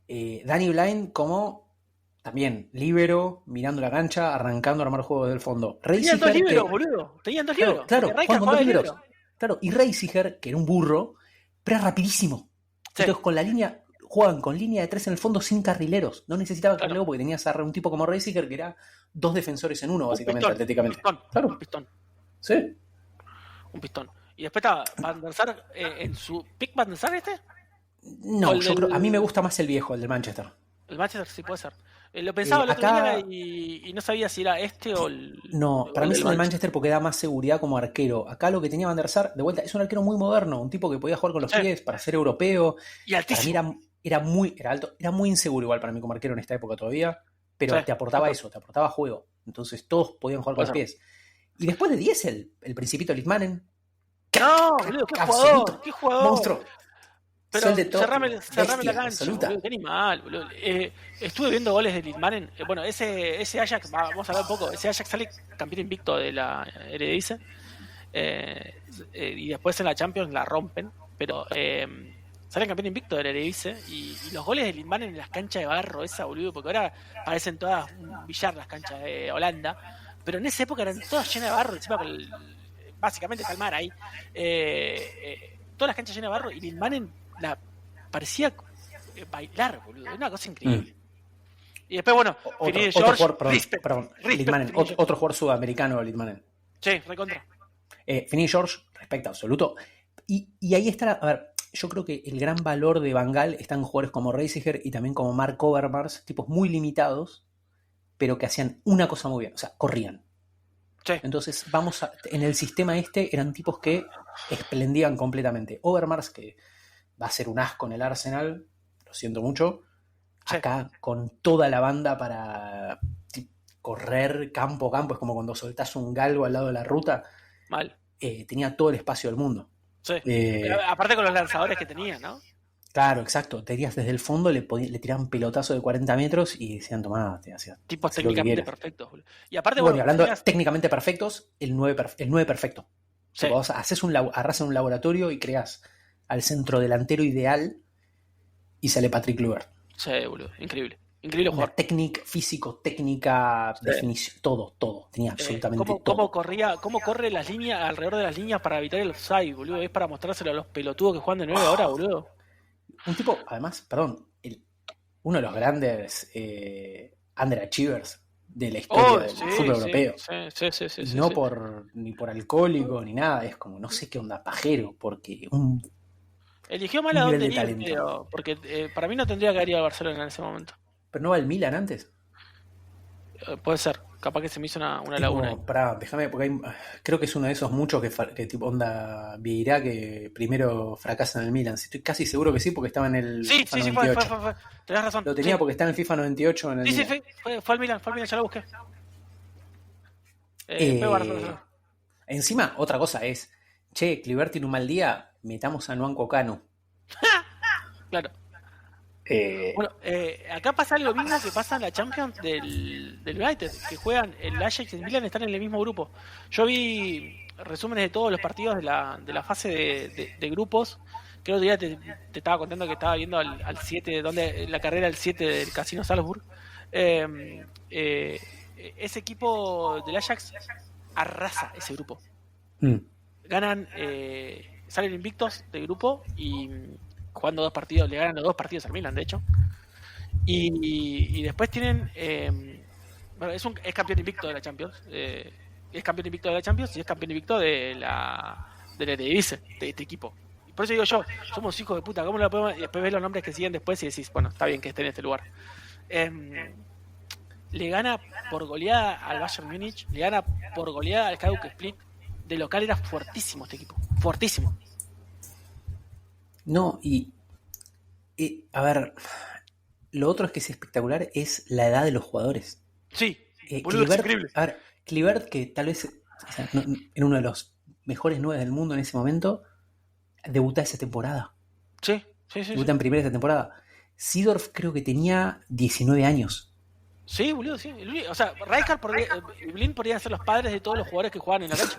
Danny Blind como también líbero, mirando la cancha, arrancando a armar juegos del fondo. Tenían dos líberos, boludo. Tenían dos líberos. Claro, Juan con dos líberos. Claro, y Reisiger, que era un burro, pero era rapidísimo. Sí. Entonces con la línea... Juegan con línea de 3 en el fondo sin carrileros. No necesitaba carrilero porque tenías a un tipo como Reisiger que era 2 defensores en uno, básicamente, atléticamente. Un pistón. Sí. Un pistón. Y después estaba Van der Sar en su... ¿Pick Van der Sar este? No, a mí me gusta más el viejo, el del Manchester. El Manchester sí puede ser. Lo pensaba el otro día y no sabía si era este o el... No, para mí es el Manchester porque da más seguridad como arquero. Acá lo que tenía Van der Sar, de vuelta, es un arquero muy moderno, un tipo que podía jugar con los pies para ser europeo. Y altísimo. Para mí era alto, era muy inseguro igual para mí como arquero en esta época todavía, pero te aportaba eso, te aportaba juego. Entonces todos podían jugar con los pies. Y después de Diesel, el Principito Litmanen. No, boludo, qué jugador. Monstruo. Pero cerrame la cancha, boludo, qué animal, boludo. Estuve viendo goles de Litmanen. Bueno, ese Ajax, vamos a hablar un poco, ese Ajax sale campeón invicto de la Eredivisie. Y después en la Champions la rompen, pero... salen campeón invicto de la Eredivisie y los goles de Litmanen en las canchas de barro esa, boludo, porque ahora parecen todas un billar las canchas de Holanda, pero en esa época eran todas llenas de barro, encima básicamente calmar ahí, todas las canchas llenas de barro y Litmanen parecía bailar, boludo, era una cosa increíble. Y después, bueno, otro jugador sudamericano, Litmanen. Sí, recontra. Finney George, respecto absoluto. Y ahí está, a ver, yo creo que el gran valor de Van Gaal está en jugadores como Reisiger y también como Mark Overmars, tipos muy limitados, pero que hacían una cosa muy bien, o sea, corrían. Sí. Entonces, en el sistema eran tipos que esplendían completamente. Overmars, que va a ser un asco en el Arsenal, lo siento mucho. Sí. Acá con toda la banda para correr campo a campo, es como cuando soltás un galgo al lado de la ruta. Mal. Tenía todo el espacio del mundo. Sí. Aparte con los lanzadores que tenía, ¿no? Claro, exacto. Tenías desde el fondo, le tiraban pelotazo de 40 metros y decían, tomá, te hacías. Tipos técnicamente perfectos. Y aparte, bueno, y hablando técnicamente perfectos, el 9 perfecto. Sí. O sea, arrasas un laboratorio y creas al centro delantero ideal y sale Patrick Kluivert. Sí, boludo. Increíble. Increíble jugador. Físico, técnica, definición, todo. Tenía absolutamente todo. ¿Cómo corre las líneas alrededor de las líneas para evitar el offside, boludo? Es para mostrárselo a los pelotudos que juegan de 9 ahora, boludo. Un tipo, además, perdón, uno de los grandes underachievers de la historia del fútbol europeo. Sí, no ni por alcohólico ni nada, es como no sé qué onda pajero, porque eligió mal a dónde ir, porque para mí no tendría que haber ido a Barcelona en ese momento. ¿Pero no va al Milan antes? Puede ser, capaz que se me hizo una laguna. Déjame, porque creo que es uno de esos muchos que tipo onda Vieira que primero fracasa en el Milan. Estoy casi seguro que sí, porque estaba en el FIFA 98. Fue. Tenés razón. Lo tenía porque está en el FIFA 98 en el Milan. Sí, fue al Milan, ya lo busqué. Encima, otra cosa es, Kluivert tiene un mal día, metamos a Nwankwo Kanu. Claro. Bueno, acá pasa algo mismo que pasa en la Champions del United, que juegan el Ajax y el Milan, están en el mismo grupo. Yo vi resúmenes de todos los partidos de la fase de grupos, que el otro día te estaba contando que estaba viendo al 7, donde la carrera del 7 del Casino Salzburg. Ese equipo del Ajax arrasa ese grupo. Ganan, salen invictos del grupo y jugando 2 partidos, le ganan los 2 partidos al Milan, de hecho. Y después tienen. Bueno, es campeón invicto de la Champions. Es campeón invicto de la Champions y es campeón invicto de la Eredivisie, de este equipo. Y por eso digo yo, somos hijos de puta, ¿cómo lo podemos? Y después ves los nombres que siguen después y decís, bueno, está bien que esté en este lugar. Le gana por goleada al Bayern Múnich, le gana por goleada al Hajduk Split. De local era fuertísimo este equipo, fuertísimo. No, y a ver, lo otro es que es espectacular es la edad de los jugadores. Sí, Kluivert, increíble. A ver, Kluivert, que tal vez era uno de los mejores 9 del mundo en ese momento, debuta esa temporada. Sí. Debuta en primera esa temporada. Seedorf creo que tenía 19 años. Sí, boludo, sí. O sea, Rijkaard y Blind podrían ser los padres de todos los jugadores que jugaban en la cancha.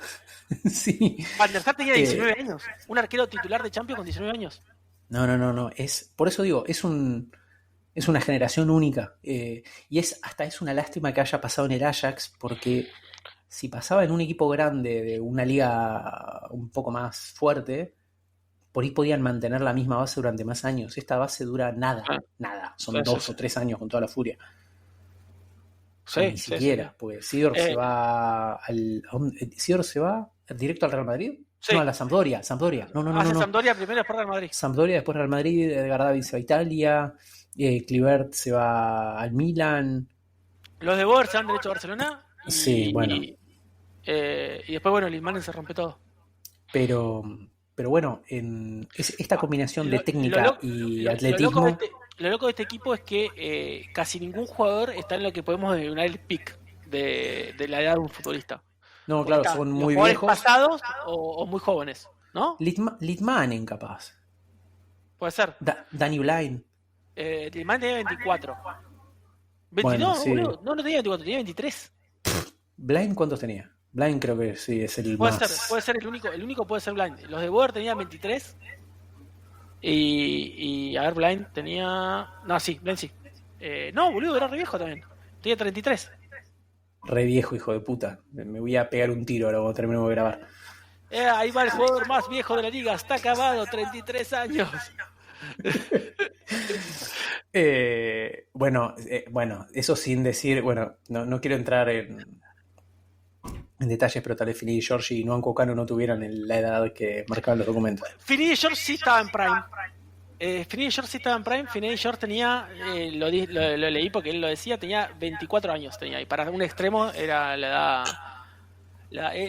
Sí. Van der Sar tenía 19 años. Un arquero titular de Champions con 19 años. No. Por eso digo, es una generación única. Y hasta es una lástima que haya pasado en el Ajax, porque si pasaba en un equipo grande de una liga un poco más fuerte, por ahí podían mantener la misma base durante más años. Esta base dura nada. Son 2 o 3 años con toda la furia. Ni siquiera, pues Seedorf se va ¿Seedorf se va directo al Real Madrid? Sí. No, a la Sampdoria. No. Sampdoria primero, después Real Madrid. Sampdoria, después Real Madrid, Edgar Davids se va a Italia, Kluivert se va al Milan. Los de Boer se van derecho a Barcelona. Sí, bueno. Y después, bueno, Lismanen se rompe todo. Pero bueno, esta combinación de técnica y atletismo. Lo loco de este equipo es que casi ningún jugador está en lo que podemos denominar el pick de la edad de un futbolista. No, claro, son muy viejos. Pasados o muy jóvenes, ¿no? Litmanen, capaz. Puede ser. Danny Blind. Litmanen tenía 24. 22, bueno, sí. No tenía 24, tenía 23. ¿Blind cuántos tenía? Blind creo que sí, es el más. Puede ser el único puede ser Blind. Los de Boer tenían 23. Y a ver, Blind tenía... No, sí, Blind sí. No, boludo, era re viejo también. Tenía 33. Re viejo, hijo de puta. Me voy a pegar un tiro ahora cuando terminemos de grabar. Ahí va el jugador más viejo de la liga. Está acabado, 33 años. Bueno, eso sin decir... Bueno, no quiero entrar en detalles, pero tal vez Finidi Giorgi y Nwankwo Kanu no tuvieran la edad que marcaban los documentos. Finidi Giorgi sí estaba en Prime. Finney sí estaba en Prime. Finney tenía, lo leí porque él lo decía, tenía 24 años. Y para un extremo era la edad.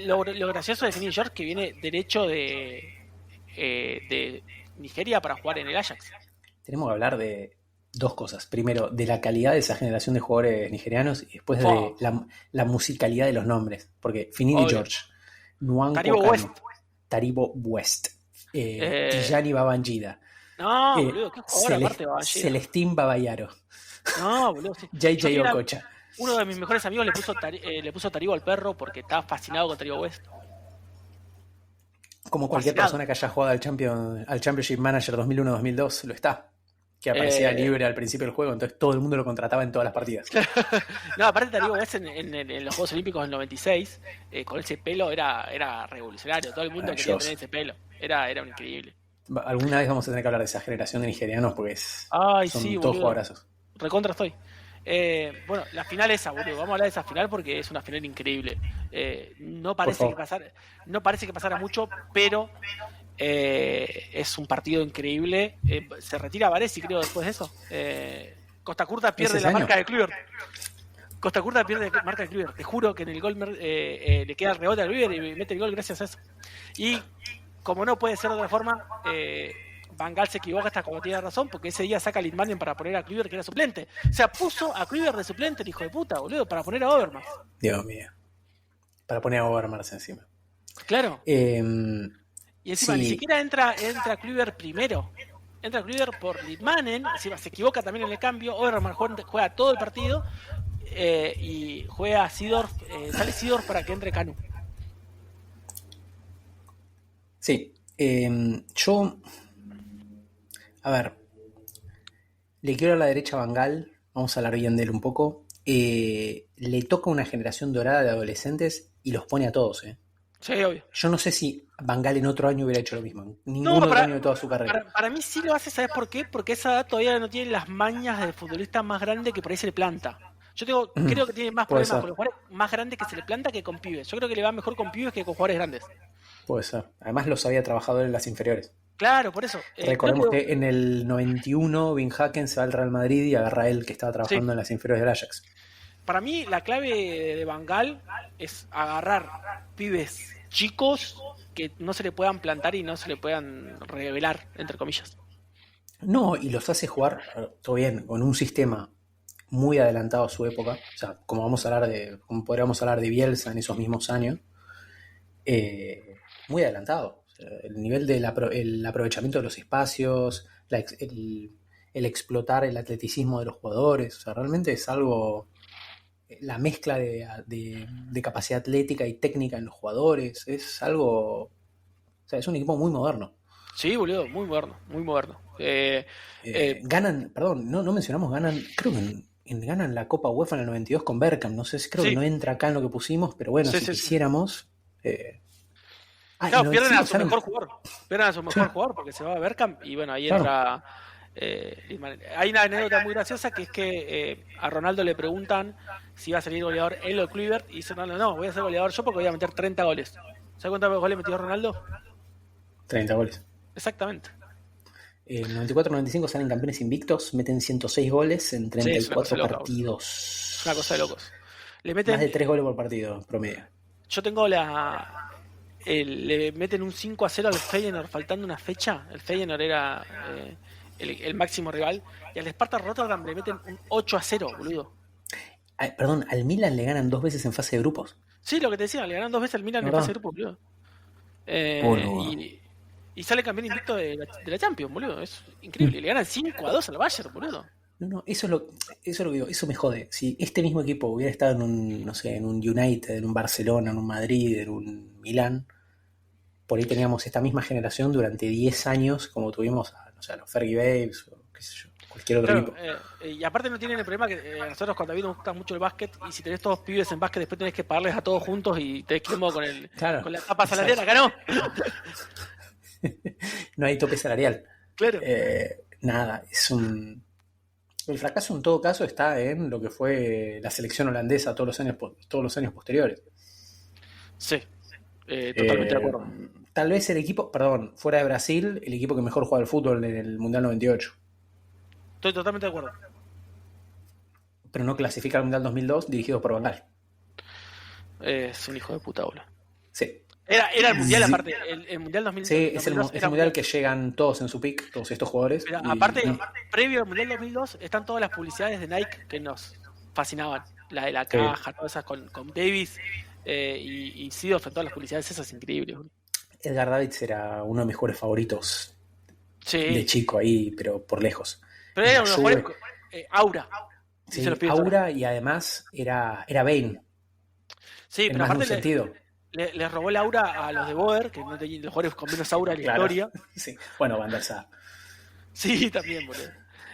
Lo gracioso de Finney que viene derecho de Nigeria para jugar en el Ajax. Tenemos que hablar de dos cosas. Primero, de la calidad de esa generación de jugadores nigerianos y después de la musicalidad de los nombres. Porque Finidi George, Taribo Kanu, West, Taribo West, Tijani Babangida, no, boludo, qué jugador aparte de Babangida. Celestín Babayaro. No, boludo, sí. JJ Okocha. Uno de mis mejores amigos le puso Taribo al perro porque estaba fascinado con Taribo West. Como cualquier persona que haya jugado al Championship Manager 2001-2002 lo está. Que aparecía libre al principio del juego, entonces todo el mundo lo contrataba en todas las partidas. No, aparte Taribo West en los Juegos Olímpicos del 96, con ese pelo era revolucionario. Todo el mundo quería tener ese pelo. Era increíble. Alguna vez vamos a tener que hablar de esa generación de nigerianos porque son todos jugadorazos. Recontra estoy. Bueno, la final esa, boludo. Vamos a hablar de esa final porque es una final increíble. No parece que pasara mucho, pero es un partido increíble. Se retira Varesi, creo, después de eso. Costa Curta pierde la marca de Kluivert. Costa Curta pierde la marca de Kluivert. Te juro que en el gol le queda el rebote a Kluivert y mete el gol gracias a eso. Y como no puede ser de otra forma, Van Gaal se equivoca hasta como tiene razón, porque ese día saca a Lindmanian para poner a Kluivert, que era suplente. O sea, puso a Kluivert de suplente, el hijo de puta, boludo, para poner a Overmars. Dios mío. Para poner a Overmars encima. Claro. Y encima ni siquiera entra Kluivert primero. Entra Kluivert por Lindmanian, encima se equivoca también en el cambio. Overmars juega todo el partido y juega a Seedorf, sale Seedorf para que entre Kanu. Sí. Yo... A ver, le quiero a la derecha a Van Gaal, vamos a hablar bien de él un poco. Le toca una generación dorada de adolescentes y los pone a todos. Sí, obvio. Yo no sé si Van Gaal en otro año hubiera hecho lo mismo. Otro año de toda su carrera. Para mí sí lo hace, ¿sabes por qué? Porque esa edad todavía no tiene las mañas del futbolista más grande que por ahí se le planta. Yo creo que tiene más problemas con los jugadores más grandes que se le planta que con pibes. Yo creo que le va mejor con pibes que con jugadores grandes. Puede ser. Además los había trabajado en las inferiores. Claro, por eso. Recordemos que en el 91 Bin Haken se va al Real Madrid y agarra a él que estaba trabajando en las inferiores del Ajax. Para mí la clave de Van Gaal es agarrar pibes chicos que no se le puedan plantar y no se le puedan revelar, entre comillas. No, y los hace jugar, todo bien, con un sistema muy adelantado a su época. O sea, como podríamos hablar de Bielsa en esos mismos años, muy adelantado. El nivel del aprovechamiento de los espacios, el explotar el atleticismo de los jugadores, o sea, realmente es algo, la mezcla de capacidad atlética y técnica en los jugadores, es algo, o sea, es un equipo muy moderno. Sí, boludo, muy moderno. Ganan, perdón, no mencionamos, creo que ganan la Copa UEFA en el 92 con Bergkamp, no sé, creo que no entra acá en lo que pusimos, pero bueno, si quisiéramos... pierden a su mejor jugador. Pierden a su mejor jugador porque se va a Bergkamp y bueno, ahí entra. Hay una anécdota muy graciosa que es que a Ronaldo le preguntan si iba a salir goleador él o Kluivert y dice Ronaldo, no, voy a ser goleador yo porque voy a meter 30 goles. ¿Sabes cuántos goles metió Ronaldo? 30 goles. Exactamente. En 94-95 salen campeones invictos, meten 106 goles en 34 partidos. Una cosa de locos. Le meten, más de 3 goles por partido, promedio. Yo tengo le meten un 5-0 al Feyenoord faltando una fecha. El Feyenoord era el máximo rival. Y al Sparta Rotterdam le meten un 8-0, boludo. Perdón, al Milan le ganan 2 veces en fase de grupos. Sí, lo que te decía, le ganan 2 veces al Milan en fase de grupos, boludo. Y sale campeón invicto de la Champions, boludo. Es increíble. Le ganan 5-2 al Bayern, boludo. No, eso es lo que digo, eso me jode. Si este mismo equipo hubiera estado en un, no sé, en un United, en un Barcelona, en un Madrid, en un Milán, por ahí teníamos esta misma generación durante 10 años, como tuvimos a los Fergie Babes o qué sé yo, cualquier otro equipo. Y aparte no tienen el problema que nosotros cuando a mí nos gusta mucho el básquet, y si tenés todos pibes en básquet, después tenés que pagarles a todos juntos y tenés que ir con la tapa salarial, acá no. No hay tope salarial. Claro. Nada, el fracaso en todo caso está en lo que fue la selección holandesa todos los años posteriores. Sí, totalmente de acuerdo. tal vez el equipo, perdón, fuera de Brasil, el equipo que mejor juega al fútbol en el Mundial 98. Estoy totalmente de acuerdo. Pero no clasifica al Mundial 2002, dirigido por Van Gaal. Es un hijo de puta, boludo. Sí. Era el Mundial, Sí. aparte. El Mundial 2000, Sí, es el 2002 era Mundial que llegan todos en su pick, todos estos jugadores. Pero y- aparte, no, previo al Mundial 2002, están todas las publicidades de Nike que nos fascinaban. La de la Sí. caja, todas esas con Davis y Seedorf en todas las publicidades, esas increíbles. boludo. Edgar Davids era uno de mis jugadores favoritos de Sí, chico ahí, pero por lejos. pero En era la uno de los Juve, jugadores. Aura. sí, Dice los pibes ahora. aura, y además era Bane, Sí, en pero más de un aparte sentido. le robó el aura a los de Boer, que no tenían los jugadores con menos aura de la Claro. historia. Sí. Bueno, Van der Sar. Sí, también, boludo.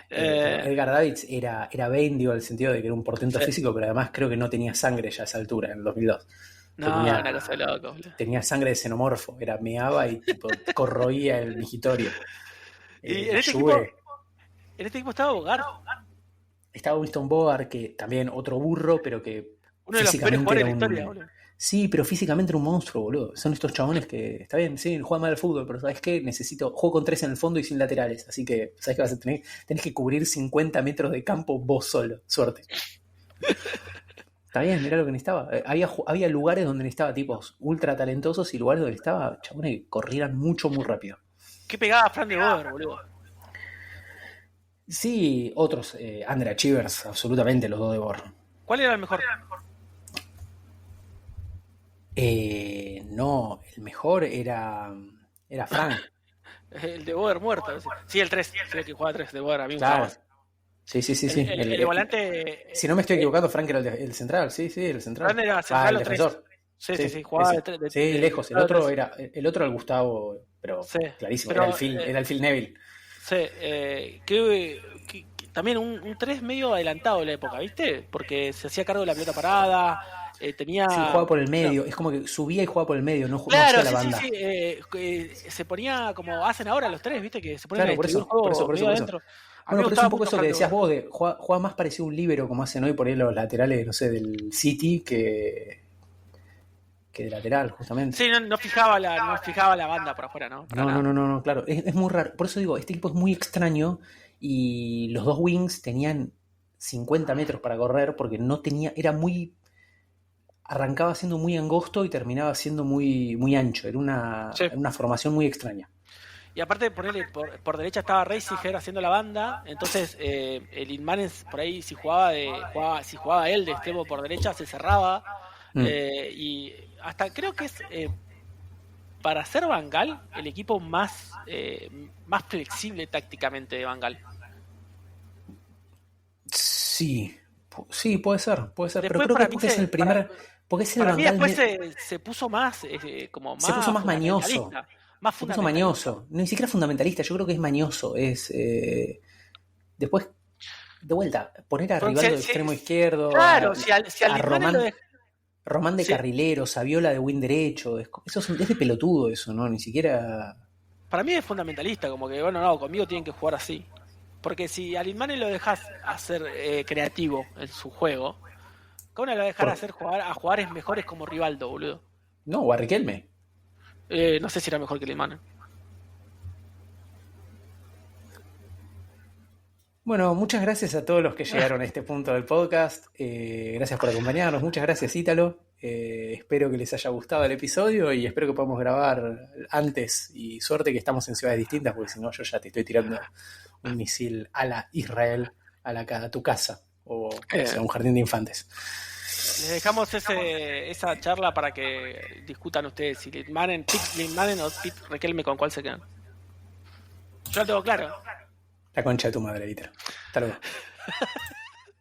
Pero Edgar Davids era Bane, digo, en el sentido de que era un portento Sí. físico, pero además creo que no tenía sangre ya a esa altura, en el 2002. No, tenía- una cosa de loco, boludo. Tenía sangre de xenomorfo, meaba y tipo, corroía el migitorio. Y en La este Juve, equipo estaba Bogart, estaba Winston Bogarde, que también otro burro, pero que uno de los peores físicamente jugadores de era la historia, un... boludo. Sí, pero físicamente era un monstruo, boludo. Son estos chabones que, está bien, sí, juegan mal al fútbol, pero ¿sabes qué? Juego con 3 en el fondo y sin laterales, así que, ¿sabes qué vas a tener? Tenés que cubrir 50 metros de campo vos solo, suerte. Está bien, era lo que necesitaba. Había lugares donde necesitaba tipos ultra talentosos y lugares donde necesitaba chabones que corrieran mucho, muy rápido. ¿Qué pegaba Fran de Boer, boludo? Sí, otros, underachievers, absolutamente, los dos de Bor. ¿Cuál era el mejor? No, el mejor era Frank. El de Boer muerto. Sí, el 3. Sí, el que jugaba 3 de Boer. A mí me Claro. gustaba más. Sí. El volante. Si no me estoy equivocando, Frank era el central, sí, el central. Fran era central el los 3. defensor. Sí, jugaba ese. de 3. Sí, lejos. El otro era el Gustavo, pero Sí, clarísimo, pero, era el Phil Neville. Sí, que también un 3 medio adelantado de la época, ¿viste? Porque se hacía cargo de la pelota parada, tenía... Sí, jugaba por el medio, es como que subía y jugaba por el medio, no Claro, hacía la sí, banda. se ponía como hacen ahora los 3, ¿viste? Que se ponen Claro, a por distribuir eso, el juego medio por eso. adentro. A mí Bueno, me pero es gustaba un poco mucho eso que Fran de decías Boer. vos, de juega más parecido a un líbero como hacen hoy por ahí los laterales, no sé, del City, que de lateral, justamente. Sí, no fijaba la banda por afuera, ¿no? Para nada. No, claro. Es muy raro. Por eso digo, este equipo es muy extraño y los dos wings tenían 50 metros para correr porque no tenía, arrancaba siendo muy angosto y terminaba siendo muy, muy ancho. Era Sí. una formación muy extraña. Y aparte, ponerle por derecha estaba Reisiger haciendo la banda, entonces el Inmanes por ahí si jugaba él de extremo por derecha se cerraba y hasta creo que es para ser Van Gaal el equipo más flexible tácticamente de Van Gaal. Sí, puede ser. Pero Después, creo para que mí porque es el primer. Porque es el Para mí Van Gaal después se puso más se puso más mañoso. fundamentalista, más Se puso fundamentalista. mañoso. Ni siquiera fundamentalista, yo creo que es mañoso. Después, de vuelta, poner a Pero Rivaldo de si- extremo izquierdo. Claro, si al a Litmanen lo dej- Román de Sí. carrilero, Saviola de win derecho. Es de pelotudo eso, ¿no? Ni siquiera. Para mí es fundamentalista, como que, bueno, no, conmigo tienen que jugar así. Porque si a Litmanen lo dejas hacer creativo en su juego, ¿cómo no lo dejar jugar a jugadores mejores como Rivaldo, boludo? No, o a Riquelme. No sé si era mejor que Litmanen. Bueno, muchas gracias a todos los que llegaron a este punto del podcast. Gracias por acompañarnos. Muchas gracias, Ítalo. Espero que les haya gustado el episodio y espero que podamos grabar antes. Y suerte que estamos en ciudades distintas, porque si no, yo ya te estoy tirando un misil a la Israel, a tu casa o a un jardín de infantes. Les dejamos esa charla para que discutan ustedes si Litmanen o Pete Riquelme con cuál se quedan. Yo lo tengo claro. La concha de tu madre, Ítalo. Hasta luego.